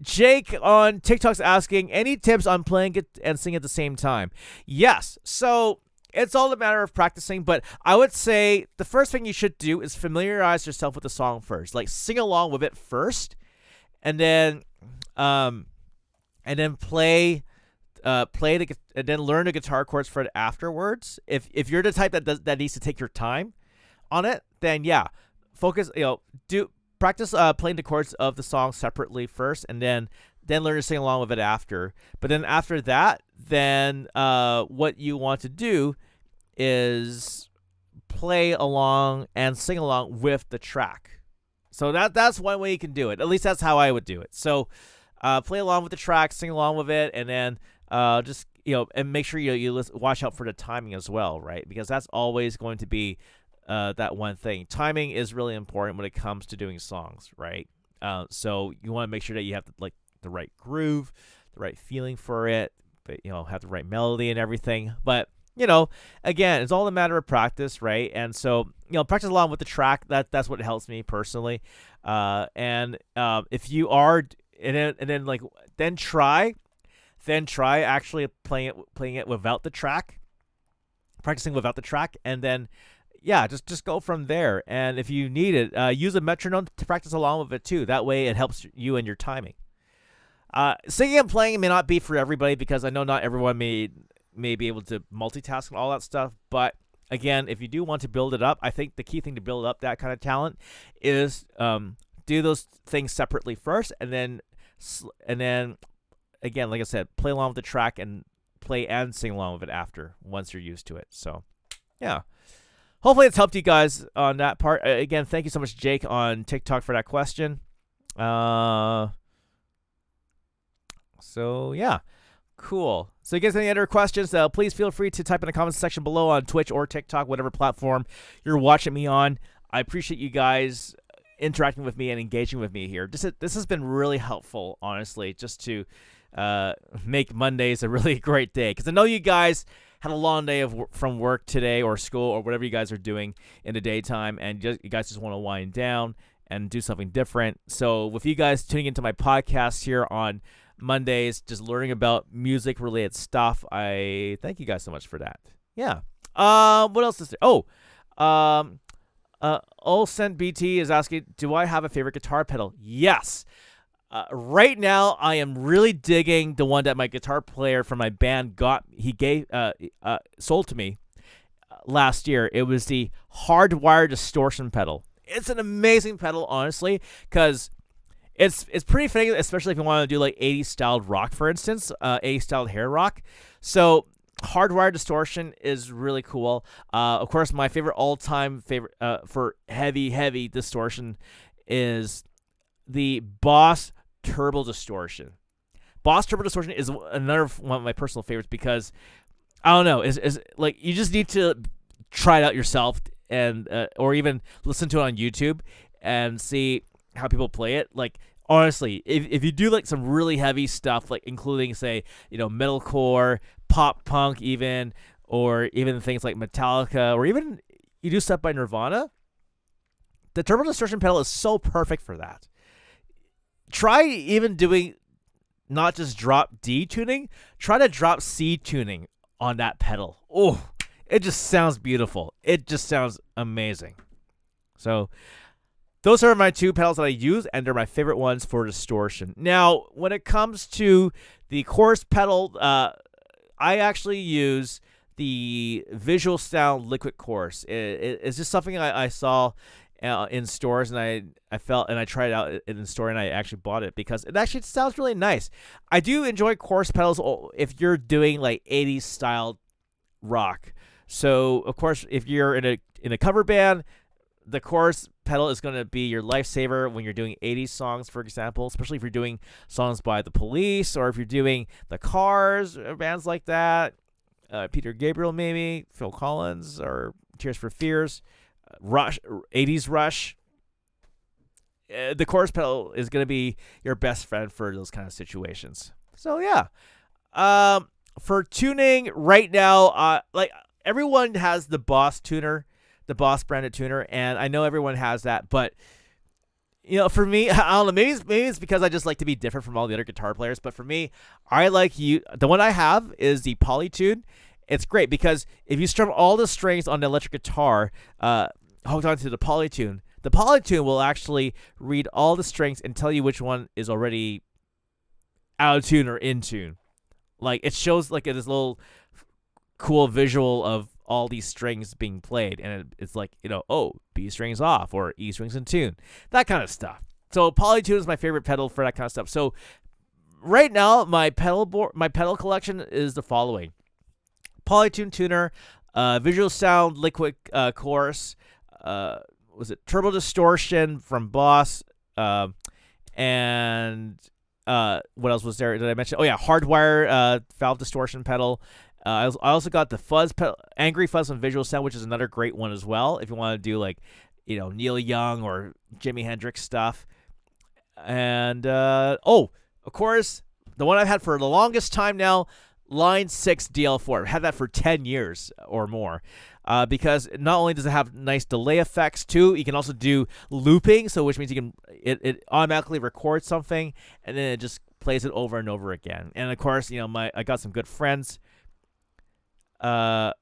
Speaker 1: Jake on TikTok's asking, any tips on playing it and singing at the same time? Yes. So it's all a matter of practicing, but I would say the first thing you should do is familiarize yourself with the song first. Like sing along with it first, and then play and then learn the guitar chords for it afterwards. If you're the type that needs to take your time on it, then yeah, focus. Practice playing the chords of the song separately first, and then learn to sing along with it after. But then after that, then what you want to do is play along and sing along with the track. So that's one way you can do it. At least that's how I would do it. So play along with the track, sing along with it, and then just and make sure you watch out for the timing as well, right? Because that's always going to be that one thing. Timing is really important when it comes to doing songs, right? So you want to make sure that you have the right groove, the right feeling for it, but have the right melody and everything. But again, it's all a matter of practice, right? And so practice along with the track. That's what helps me personally. And if you are, then try actually playing it without the track, practicing without the track, and then just go from there. And if you need it, use a metronome to practice along with it too. That way it helps you and your timing. Singing and playing may not be for everybody, because I know not everyone may be able to multitask and all that stuff. But again, if you do want to build it up, I think the key thing to build up that kind of talent is do those things separately first, and then again, like I said, play along with the track and play and sing along with it after, once you're used to it. So yeah, hopefully it's helped you guys on that part. Again, thank you so much, Jake, on TikTok, for that question. So yeah, cool. So you guys have any other questions, please feel free to type in the comments section below on Twitch or TikTok, whatever platform you're watching me on. I appreciate you guys interacting with me and engaging with me here. This has been really helpful, honestly, just to make Mondays a really great day, because I know you guys had a long day from work today, or school, or whatever you guys are doing in the daytime, and you guys just want to wind down and do something different. So with you guys tuning into my podcast here on Mondays, just learning about music related stuff, I thank you guys so much for that. Yeah. What else is there? Olsen BT is asking, do I have a favorite guitar pedal? Yes. Right now, I am really digging the one that my guitar player from my band sold to me last year. It was the Hardwire distortion pedal. It's an amazing pedal, honestly, because it's pretty fitting, especially if you want to do like 80s styled rock, for instance, 80s styled hair rock. So Hardwire distortion is really cool. Of course, my all-time favorite for heavy distortion is the Boss Turbo Distortion. Boss Turbo Distortion is another one of my personal favorites, because I don't know, is like, you just need to try it out yourself, and or even listen to it on YouTube and see how people play it. Like, honestly, if you do like some really heavy stuff, like including, say, metalcore, pop punk, even, or even things like Metallica, or even you do stuff by Nirvana, the Turbo Distortion pedal is so perfect for that. Try even doing not just drop D tuning, try to drop C tuning on that pedal. Oh, it just sounds beautiful. It just sounds amazing. So those are my two pedals that I use, and they're my favorite ones for distortion. Now, when it comes to the chorus pedal, I actually use the Visual Sound Liquid Chorus. It's just something I saw in stores, and I tried it out in the store, and I actually bought it because it actually sounds really nice. I do enjoy chorus pedals if you're doing like 80s style rock. So of course, if you're in a cover band, the chorus pedal is going to be your lifesaver when you're doing 80s songs, for example, especially if you're doing songs by The Police, or if you're doing The Cars, or bands like that, Peter Gabriel, maybe Phil Collins, or Tears for Fears, Rush, 80s Rush. The chorus pedal is going to be your best friend for those kind of situations. So yeah, for tuning right now, like, everyone has the Boss tuner, the Boss branded tuner, and I know everyone has that, but for me, I don't know, maybe it's because I just like to be different from all the other guitar players, but for me, the one I have is the Polytune. It's great because if you strum all the strings on the electric guitar, hooked onto the Polytune will actually read all the strings and tell you which one is already out of tune or in tune. Like, it shows like this little cool visual of all these strings being played, and it's like, B string's off, or E string's in tune, that kind of stuff. So Polytune is my favorite pedal for that kind of stuff. So right now, my pedal collection is the following: Polytune tuner, Visual Sound Liquid Chorus, was it Turbo Distortion from Boss, and what else was there? Did I mention? Oh yeah, hardwire valve distortion pedal. I also got the fuzz pedal, Angry Fuzz from Visual Sound, which is another great one as well. If you want to do like, Neil Young or Jimi Hendrix stuff. And of course, the one I've had for the longest time now, Line 6 DL4. I've had that for 10 years or more. Because not only does it have nice delay effects too, you can also do looping, so which means you can it automatically records something and then it just plays it over and over again. And of course, I got some good friends. I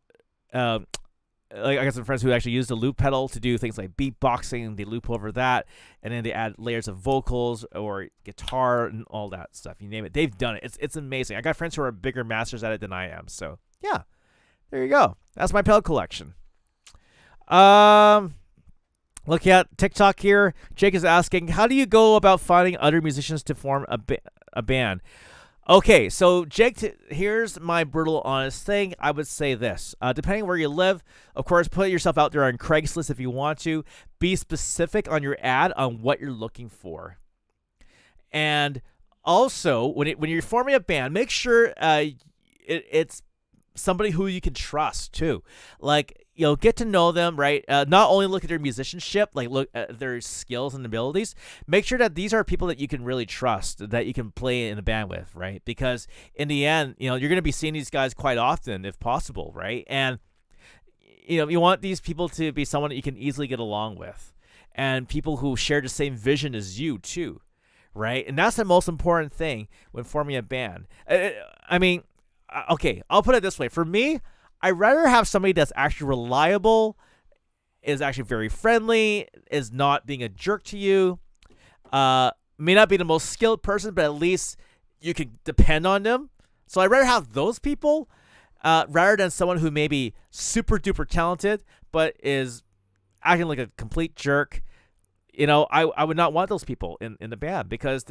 Speaker 1: got some friends who actually use the loop pedal to do things like beatboxing. They loop over that, and then they add layers of vocals or guitar and all that stuff. You name it, they've done it. It's amazing. I got friends who are bigger masters at it than I am. So yeah, there you go. That's my pedal collection. Looking at TikTok here, Jake is asking, how do you go about finding other musicians to form a band? Okay, so Jake, here's my brutal honest thing. I would say this. Depending where you live, of course, put yourself out there on Craigslist if you want to. Be specific on your ad on what you're looking for. And also, when you're forming a band, make sure it's somebody who you can trust, too. Like, get to know them, right? Not only look at their musicianship, like look at their skills and abilities. Make sure that these are people that you can really trust, that you can play in a band with, right? Because in the end, you're going to be seeing these guys quite often, if possible, right? And you want these people to be someone that you can easily get along with, and people who share the same vision as you too, right? And that's the most important thing when forming a band. Okay, I'll put it this way. For me, I'd rather have somebody that's actually reliable, is actually very friendly, is not being a jerk to you, may not be the most skilled person, but at least you can depend on them. So I'd rather have those people rather than someone who may be super duper talented, but is acting like a complete jerk. I would not want those people in the band, because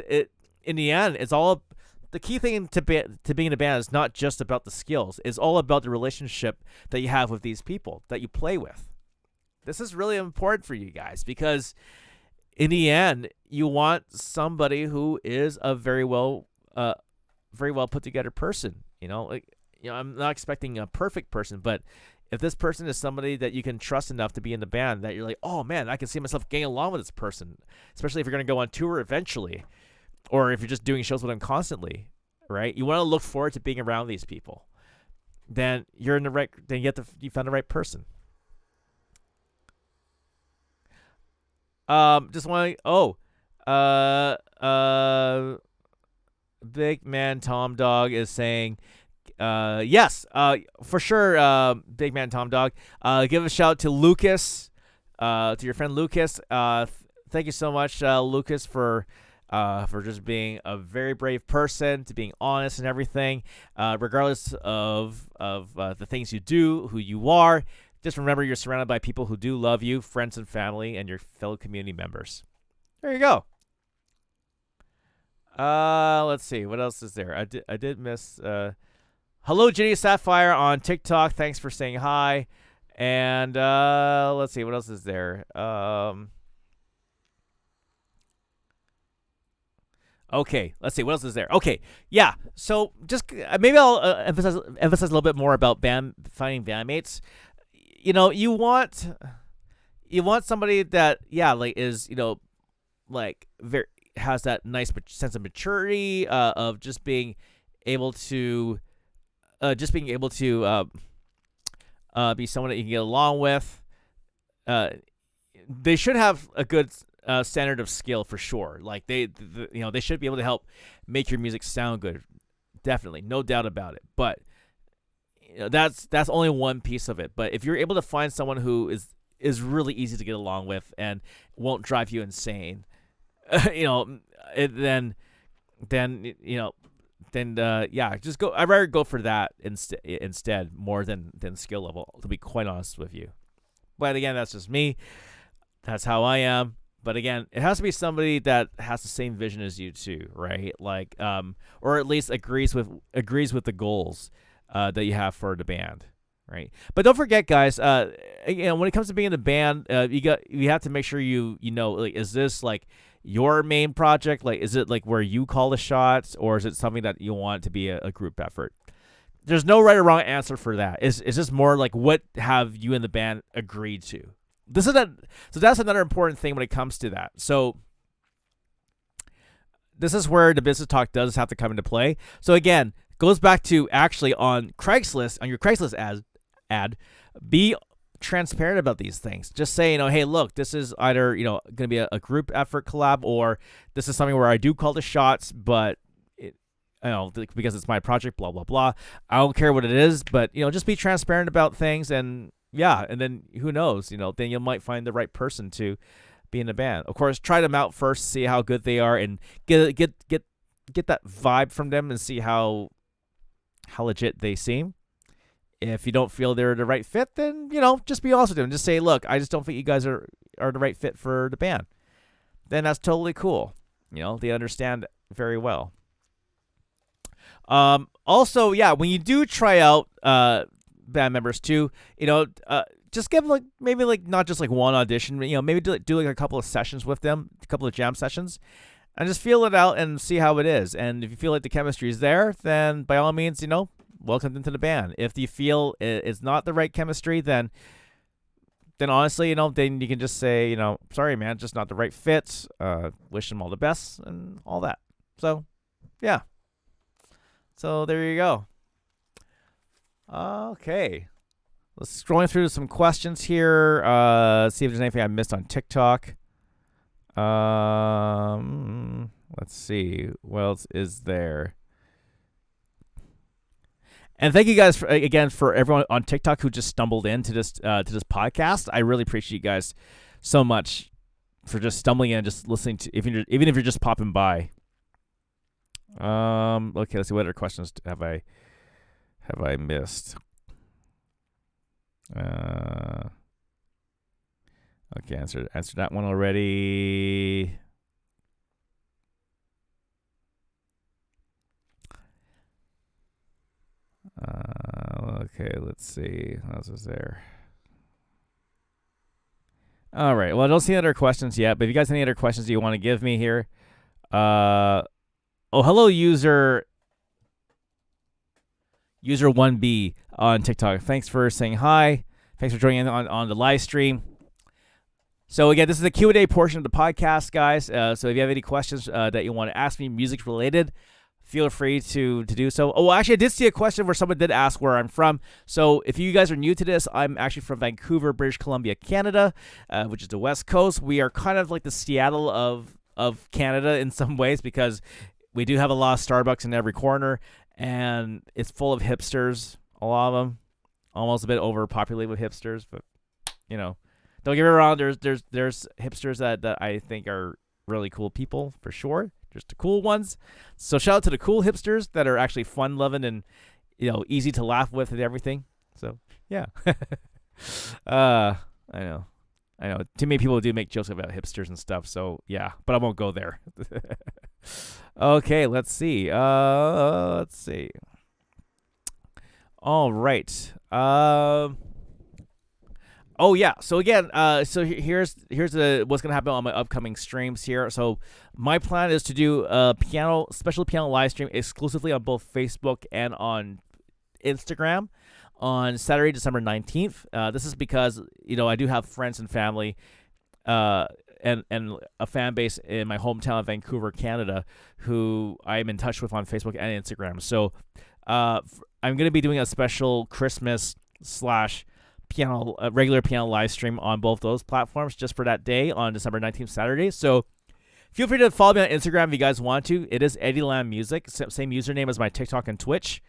Speaker 1: in the end, it's all... The key thing to being in a band is not just about the skills. It's all about the relationship that you have with these people that you play with. This is really important for you guys, because in the end, you want somebody who is a very well put together person. I'm not expecting a perfect person, but if this person is somebody that you can trust enough to be in the band, that you're like, oh man, I can see myself getting along with this person, especially if you're going to go on tour eventually. Or if you're just doing shows with them constantly, right? You want to look forward to being around these people. Then you're in the right. Then you found the right person. Just want to. Big Man Tom Dog is saying, yes, for sure. Big Man Tom Dog. Give a shout to Lucas, to your friend Lucas. Thank you so much, Lucas, for just being a very brave person, to being honest and everything, regardless of the things you do, who you are. Just remember, you're surrounded by people who do love you, friends and family, and your fellow community members. There you go. Let's see. What else is there? I did miss... hello, Ginny Sapphire on TikTok. Thanks for saying hi. And let's see. What else is there? Okay, let's see. What else is there? Okay, yeah. So just maybe I'll emphasize a little bit more about finding bandmates. You want somebody that is very has that nice sense of maturity, of just being able to be someone that you can get along with. They should have a good standard of skill for sure. Like they should be able to help make your music sound good. Definitely, no doubt about it. But that's only one piece of it. But if you're able to find someone who is really easy to get along with and won't drive you insane, then just go. I'd rather go for that instead more than skill level, to be quite honest with you. But again, that's just me. That's how I am. But again, it has to be somebody that has the same vision as you too, right? Like, or at least agrees with the goals that you have for the band, right? But don't forget, guys. When it comes to being in a band, you have to make sure you know, like, is this like your main project? Like, is it like where you call the shots, or is it something that you want to be a group effort? There's no right or wrong answer for that. It's just more like, what have you and the band agreed to? So that's another important thing when it comes to that. So this is where the business talk does have to come into play. So again, goes back to actually on your Craigslist ad, be transparent about these things. Just say, hey, look, this is either, going to be a group effort collab, or this is something where I do call the shots, but because it's my project, blah, blah, blah. I don't care what it is, but, just be transparent about things. And yeah, and then who knows, then you might find the right person to be in a band. Of course, try them out first, see how good they are, and get that vibe from them and see how legit they seem. If you don't feel they're the right fit, then, just be honest with them. Just say, look, I just don't think you guys are the right fit for the band. Then that's totally cool. They understand very well. Also, yeah, when you do try out band members too, just give them maybe not just one audition, maybe do a couple of sessions with them, a couple of jam sessions, and just feel it out and see how it is. And if you feel like the chemistry is there, then by all means, welcome them to the band. If you feel it's not the right chemistry, then honestly, then you can just say, sorry, man, just not the right fit. Wish them all the best and all that. So, yeah. So there you go. Okay. Let's scrolling through some questions here. See if there's anything I missed on TikTok. Let's see. What else is there? And thank you guys for everyone on TikTok who just stumbled into this podcast. I really appreciate you guys so much for just stumbling in, just listening to, even if you're just popping by. Okay, let's see, what other questions have I missed? Okay, answered that one already. Okay, let's see. What else is there? All right. Well, I don't see any other questions yet, but if you guys have any other questions that you want to give me here, hello, user 1B on TikTok. Thanks for saying hi. Thanks for joining in on the live stream. So again, this is the Q&A portion of the podcast, guys. So if you have any questions that you want to ask me, music related, feel free to do so. Oh, well, actually, I did see a question where someone did ask where I'm from. So if you guys are new to this, I'm actually from Vancouver, British Columbia, Canada, which is the West Coast. We are kind of like the Seattle of Canada in some ways, because we do have a lot of Starbucks in every corner, and it's full of hipsters, a lot of them, almost a bit overpopulated with hipsters, but, don't get me wrong, there's hipsters that I think are really cool people, for sure. Just the cool ones. So shout out to the cool hipsters that are actually fun-loving and, easy to laugh with and everything. So, yeah. I know. Too many people do make jokes about hipsters and stuff, so yeah, but I won't go there. Okay, let's see. All right. Oh yeah. So again, so here's what's gonna happen on my upcoming streams here. So my plan is to do a special piano live stream exclusively on both Facebook and on Instagram on Saturday, December 19th. This is because I do have friends and family, and a fan base in my hometown of Vancouver, Canada, who I'm in touch with on Facebook and Instagram. So I'm gonna be doing a special Christmas / regular piano live stream on both those platforms just for that day on December 19th, Saturday. So feel free to follow me on Instagram if you guys want to. It is EddieLamMusic, same username as my TikTok and Twitch.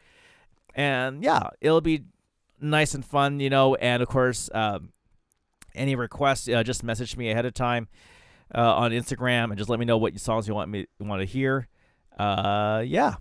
Speaker 1: And yeah, it'll be nice and fun, and of course, any requests, just message me ahead of time on Instagram and just let me know what songs you want to hear. Yeah.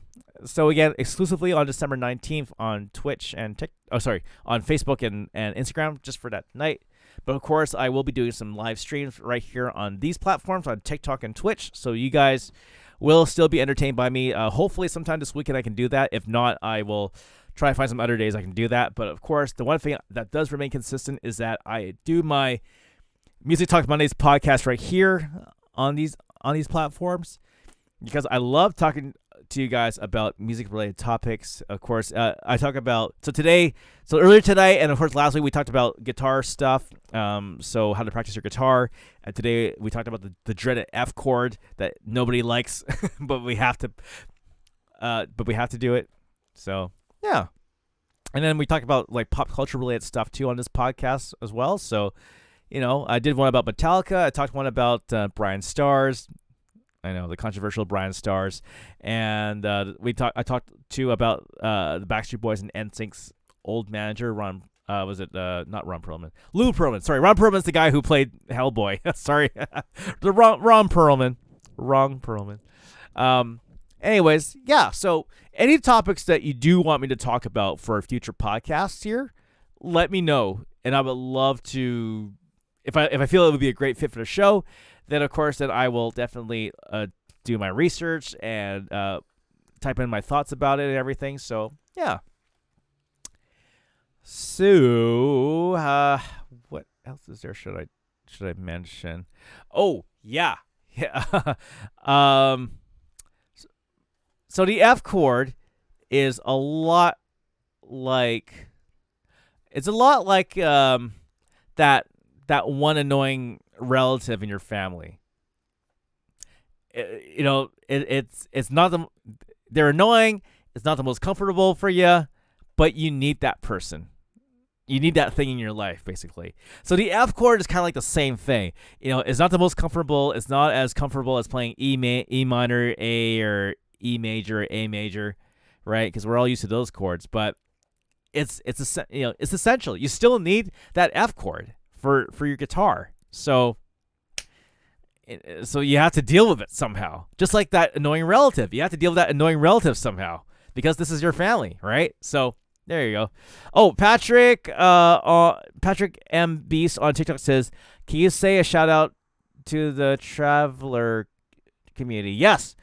Speaker 1: So again, exclusively on December 19th on Twitch and on Facebook and Instagram just for that night. But of course, I will be doing some live streams right here on these platforms on TikTok and Twitch. So you guys will still be entertained by me. Hopefully sometime this weekend I can do that. If not, I will try to find some other days I can do that. But of course, the one thing that does remain consistent is that I do my Music Talk Mondays podcast right here on these platforms, because I love talking to you guys about music-related topics. Of course, I talk about earlier today, and of course last week we talked about guitar stuff. So how to practice your guitar, and today we talked about the dreaded F chord that nobody likes, but we have to do it. So yeah, and then we talked about like pop culture related stuff too on this podcast as well. So I did one about Metallica. I talked one about Brian Starrs. I know, the controversial Brian Starrs, and I talked too about the Backstreet Boys and NSYNC's old manager Ron. Was it not Ron Perlman? Lou Pearlman. Sorry, Ron Perlman's the guy who played Hellboy. Sorry, the Ron Perlman. Wrong Perlman. Anyways, yeah. So any topics that you do want me to talk about for future podcasts here, let me know, and I would love to. If I feel it would be a great fit for the show, then of course I will definitely do my research and type in my thoughts about it and everything. So yeah. So what else is there? Should I mention? Oh yeah. So the F chord is a lot like that one annoying relative in your family. It's not they're annoying. It's not the most comfortable for you, but you need that person. You need that thing in your life, basically. So the F chord is kind of like the same thing. It's not the most comfortable. It's not as comfortable as playing E minor, A, or E major, A major, right? Because we're all used to those chords, but it's essential. You still need that F chord for your guitar. So you have to deal with it somehow. Just like that annoying relative. You have to deal with that annoying relative somehow, because this is your family, right? So there you go. Oh, Patrick M. Beast on TikTok says, can you say a shout out to the Traveler community? Yes.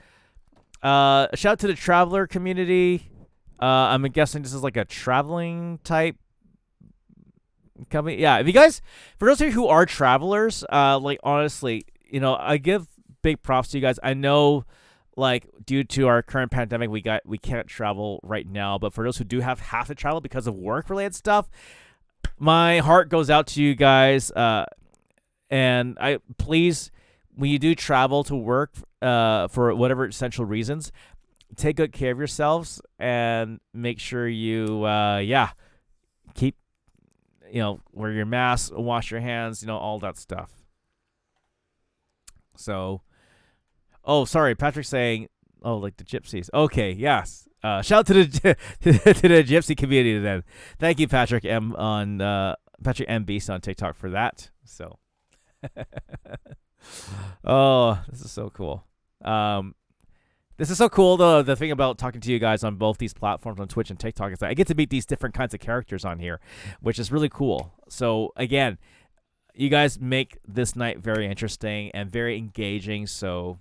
Speaker 1: A shout out to the Traveler community. I'm guessing this is like a traveling type company. Yeah, if you guys, for those of you who are travelers, like honestly, I give big props to you guys. I know, like, due to our current pandemic, we can't travel right now, but for those who do have to travel because of work related stuff, my heart goes out to you guys. And please, when you do travel to work, for whatever essential reasons, take good care of yourselves and make sure you keep wear your mask, wash your hands, all that stuff. So, sorry, Patrick's saying, like the gypsies. Okay, yes. Shout out to the to the gypsy community then. Thank you, Patrick M. Beast on TikTok for that. So, this is so cool. This is so cool, though. The thing about talking to you guys on both these platforms, on Twitch and TikTok, is that I get to meet these different kinds of characters on here, which is really cool. So, again, you guys make this night very interesting and very engaging. So,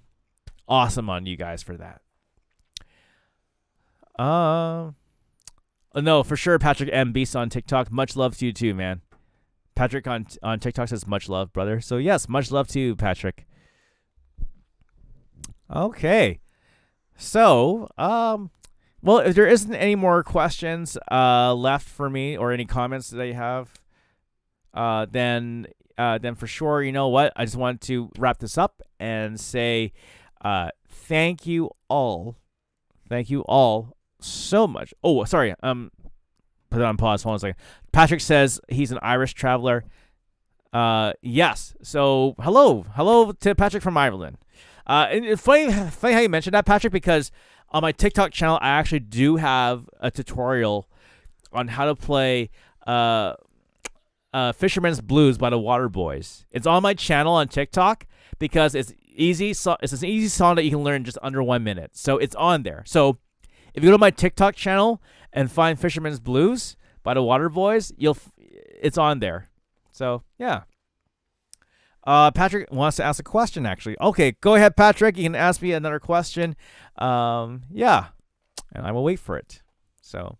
Speaker 1: awesome on you guys for that. No, for sure, Patrick M. Beast on TikTok. Much love to you, too, man. Patrick on TikTok says, much love, brother. So, yes, much love to you, Patrick. Okay. So, well, if there isn't any more questions left for me or any comments that you have, then for sure, you know what? I just want to wrap this up and say thank you all so much. Oh, sorry. Put it on pause. Hold on a second. Patrick says he's an Irish traveler. Yes. So hello to Patrick from Ireland. And it's funny how you mentioned that, Patrick, because on my TikTok channel, I actually do have a tutorial on how to play Fisherman's Blues by the Waterboys. It's on my channel on TikTok because it's easy. So it's an easy song that you can learn in just under 1 minute. So it's on there. So if you go to my TikTok channel and find Fisherman's Blues by the Waterboys, it's on there. So yeah. Patrick wants to ask a question, actually. Okay, go ahead, Patrick. You can ask me another question. Yeah, and I will wait for it. So,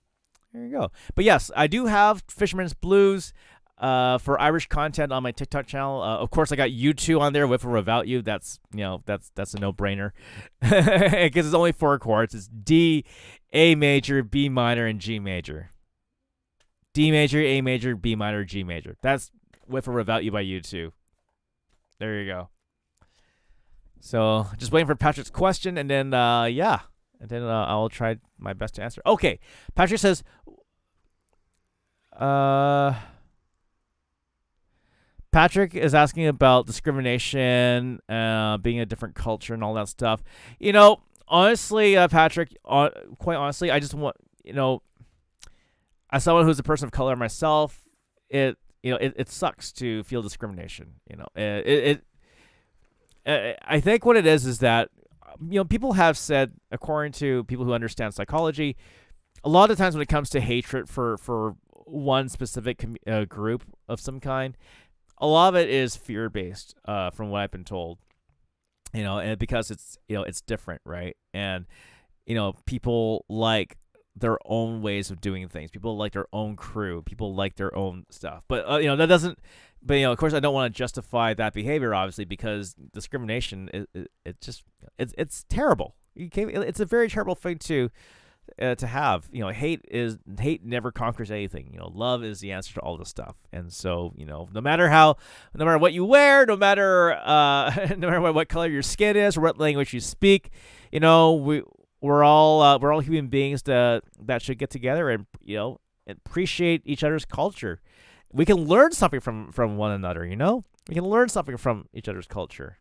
Speaker 1: There you go. But yes, I do have Fisherman's Blues for Irish content on my TikTok channel. Of course, I got U2 on there with or without you. That's that's a no-brainer because it's only 4 chords. It's D, A major, B minor, and G major. D major, A major, B minor, G major. That's with or without you by U2. There you go. So just waiting for Patrick's question, and then and then I'll try my best to answer. Okay, Patrick says, Patrick is asking about discrimination, being a different culture, and all that stuff. Honestly, Patrick, quite honestly, I just want, as someone who's a person of color myself, it sucks to feel discrimination. I think what it is that, people have said, according to people who understand psychology, a lot of times when it comes to hatred for one specific group of some kind, a lot of it is fear-based, from what I've been told. And because it's different, right? And people like their own ways of doing things. People like their own crew. People like their own stuff. But that doesn't. But of course, I don't want to justify that behavior, obviously, because discrimination it's terrible. It's a very terrible thing to have. Hate never conquers anything. Love is the answer to all this stuff. And so no matter what you wear, no matter what color your skin is or what language you speak, we're all human beings that should get together and appreciate each other's culture. We can learn something from one another. We can learn something from each other's culture.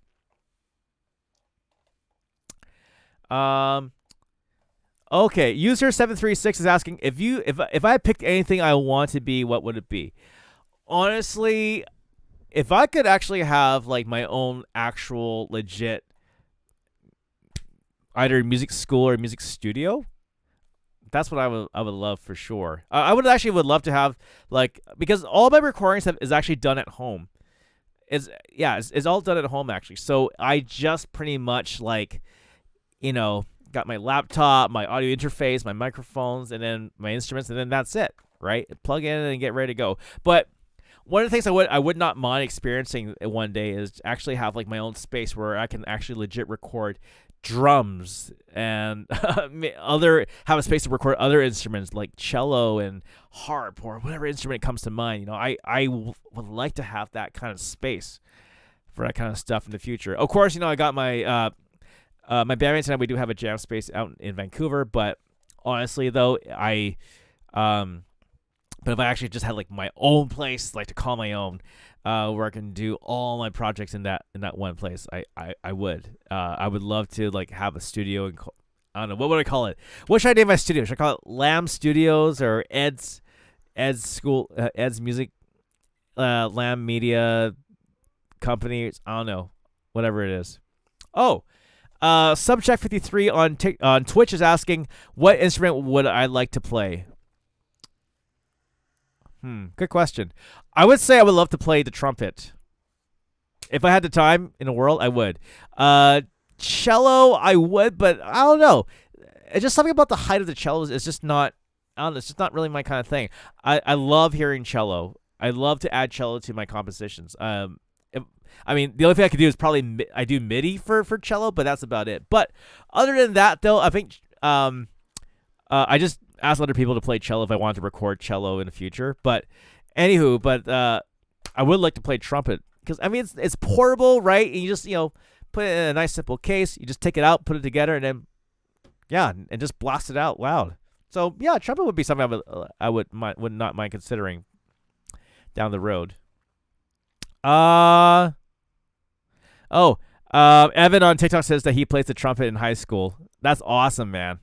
Speaker 1: Okay, user 736 is asking if I picked anything I want to be, what would it be? Honestly, if I could actually have like my own actual legit either music school or music studio, that's what I would love for sure. I would love to have, like, because all my recordings is actually done at home. It's all done at home actually. So I just pretty much got my laptop, my audio interface, my microphones, and then my instruments, and then that's it, right? Plug in and get ready to go. But one of the things I would not mind experiencing one day is actually have like my own space where I can actually legit record drums and have a space to record other instruments like cello and harp or whatever instrument comes to mind. I would like to have that kind of space for that kind of stuff in the future. Of course, I got my my bandmates and I, we do have a jam space out in Vancouver, but honestly though, but if I actually just had like my own place, like to call my own, where I can do all my projects in that one place, I would. I would love to like have a studio and I don't know, what would I call it? What should I name my studio? Should I call it Lamb Studios or Ed's School, Ed's Music, Lamb Media Company? I don't know, whatever it is. Oh. Subject 53 on Twitch is asking, what instrument would I like to play? Good question. I would say I would love to play the trumpet. If I had the time in the world, I would. Cello, I would, but I don't know. It's just something about the height of the cello is just not, I don't know, it's just not really my kind of thing. I love hearing cello. I love to add cello to my compositions. The only thing I could do is probably I do MIDI for cello, but that's about it. But other than that, though, I think I just asked other people to play cello if I wanted to record cello in the future. But anywho, I would like to play trumpet because it's portable, right? And you just put it in a nice simple case. You just take it out, put it together, and then and just blast it out loud. So yeah, trumpet would be something I would not mind considering down the road. Evan on TikTok says that he plays the trumpet in high school. That's awesome, man.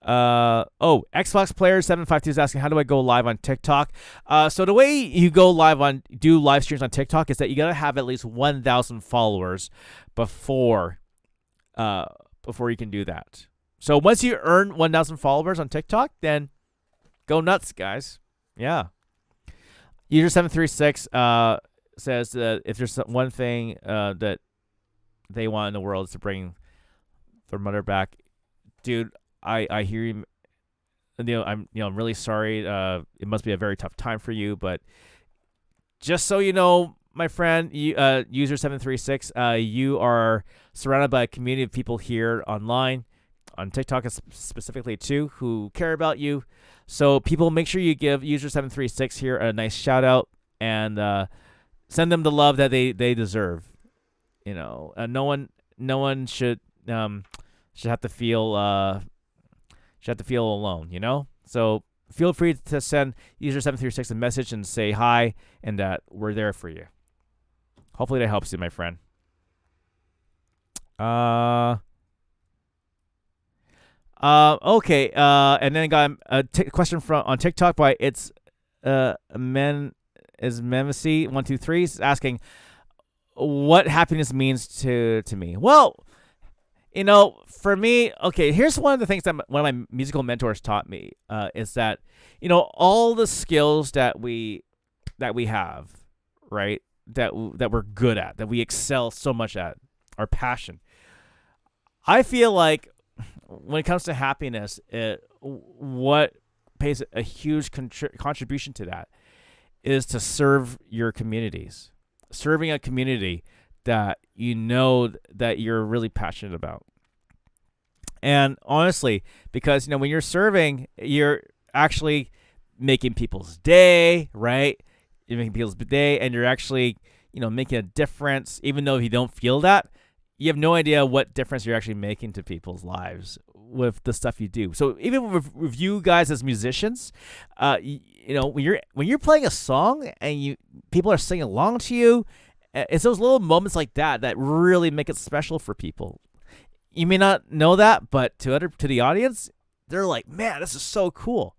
Speaker 1: Xbox Player 752 is asking, how do I go live on TikTok? So the way you do live streams on TikTok is that you gotta have at least 1,000 followers before you can do that. So once you earn 1,000 followers on TikTok, then go nuts, guys. Yeah. User 736 says that if there's one thing that they want in the world is to bring their mother back. Dude, I hear you. I'm really sorry. It must be a very tough time for you, but just so you know, my friend, user 736, you are surrounded by a community of people here online, on TikTok specifically too, who care about you. So people, make sure you give user 736 here a nice shout out and send them the love that they deserve. No one should have to feel alone. So feel free to send user 736 a message and say hi, and that we're there for you. Hopefully that helps you, my friend. Okay. And then I got a question on TikTok by Memesi123 asking what happiness means to me. Well, for me, okay, here's one of the things that one of my musical mentors taught me is that, all the skills that we have, right, that we're good at, that we excel so much at, our passion. I feel like when it comes to happiness, what pays a huge contribution to that is to serve your communities, serving a community that that you're really passionate about. And honestly, because when you're serving, you're actually making people's day, right? You're making people's day, and you're actually making a difference. Even though if you don't feel that, you have no idea what difference you're actually making to people's lives with the stuff you do. So even with you guys as musicians, when you're playing a song and people are singing along to you, it's those little moments like that really make it special for people. You may not know that, but to the audience, they're like, "Man, this is so cool."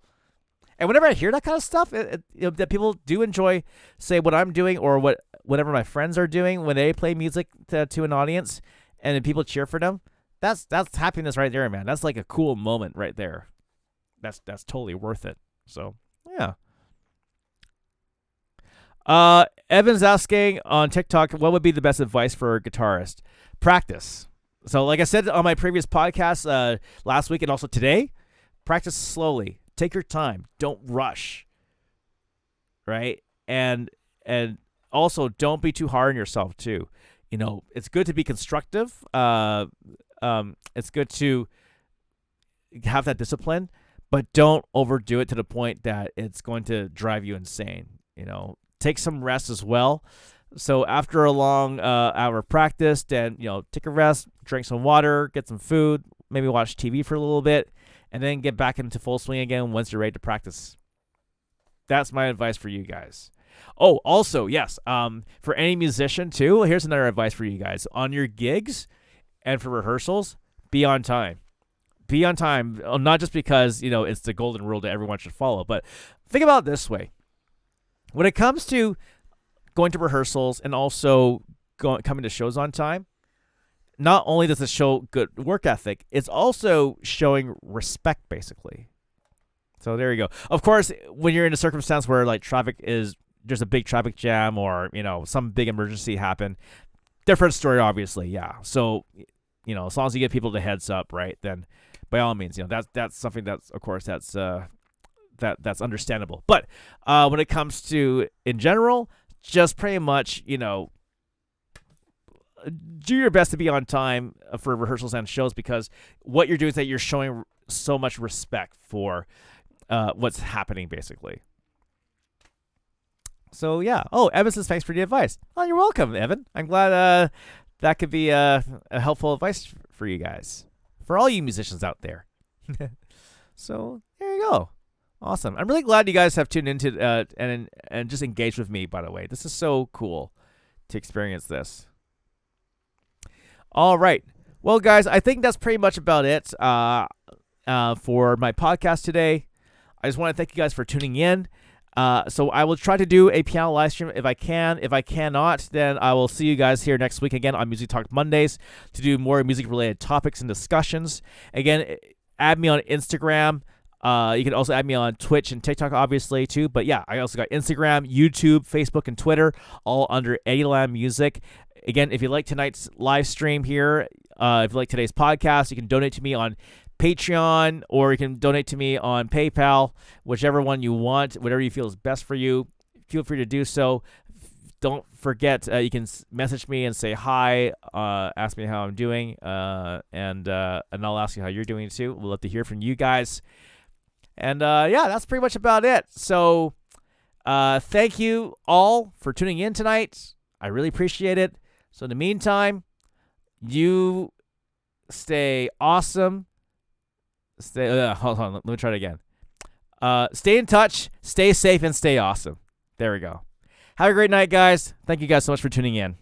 Speaker 1: And whenever I hear that kind of stuff, that people do enjoy, say, what I'm doing or whatever my friends are doing when they play music to an audience, and then people cheer for them, that's happiness right there, man. That's like a cool moment right there. That's totally worth it. So yeah. Evan's asking on TikTok, what would be the best advice for a guitarist? Practice. So like I said on my previous podcast last week and also today, practice slowly. Take your time. Don't rush. Right? And also don't be too hard on yourself too. It's good to be constructive. It's good to have that discipline, but don't overdo it to the point that it's going to drive you insane. Take some rest as well. So after a long hour of practice, then take a rest, drink some water, get some food, maybe watch TV for a little bit, and then get back into full swing again once you're ready to practice. That's my advice for you guys. Oh, also, yes, for any musician too, here's another advice for you guys. On your gigs and for rehearsals, be on time. Be on time, not just because, it's the golden rule that everyone should follow, but think about it this way. When it comes to going to rehearsals and also coming to shows on time, not only does it show good work ethic, it's also showing respect, basically. So there you go. Of course, when you're in a circumstance where like there's a big traffic jam or some big emergency happen, different story, obviously. Yeah. So as long as you give people the heads up, right, then by all means, that's something that's, of course, that's understandable. But when it comes to in general, just pretty much do your best to be on time for rehearsals and shows, because what you're doing is that you're showing so much respect for what's happening, basically. So yeah. Oh, Evan says thanks for the advice. Oh, you're welcome, Evan. I'm glad that could be a helpful advice for you guys, for all you musicians out there. So there you go. Awesome. I'm really glad you guys have tuned into and just engaged with me, by the way. This is so cool to experience this. All right. Well, guys, I think that's pretty much about it for my podcast today. I just want to thank you guys for tuning in. So I will try to do a piano live stream if I can. If I cannot, then I will see you guys here next week again on Music Talk Mondays to do more music-related topics and discussions. Again, add me on Instagram. You can also add me on Twitch and TikTok, obviously, too. But yeah, I also got Instagram, YouTube, Facebook, and Twitter, all under EddieLamMusic. Again, if you like tonight's live stream here, If you like today's podcast, you can donate to me on Patreon, or you can donate to me on PayPal, whichever one you want, whatever you feel is best for you. Feel free to do so. Don't forget, you can message me and say hi, ask me how I'm doing, and I'll ask you how you're doing too. We'll love to hear from you guys. And yeah, that's pretty much about it. So thank you all for tuning in tonight. I really appreciate it. So in the meantime, you stay awesome. Hold on, let me try it again. Stay in touch, stay safe, and stay awesome. There we go. Have a great night, guys. Thank you guys so much for tuning in.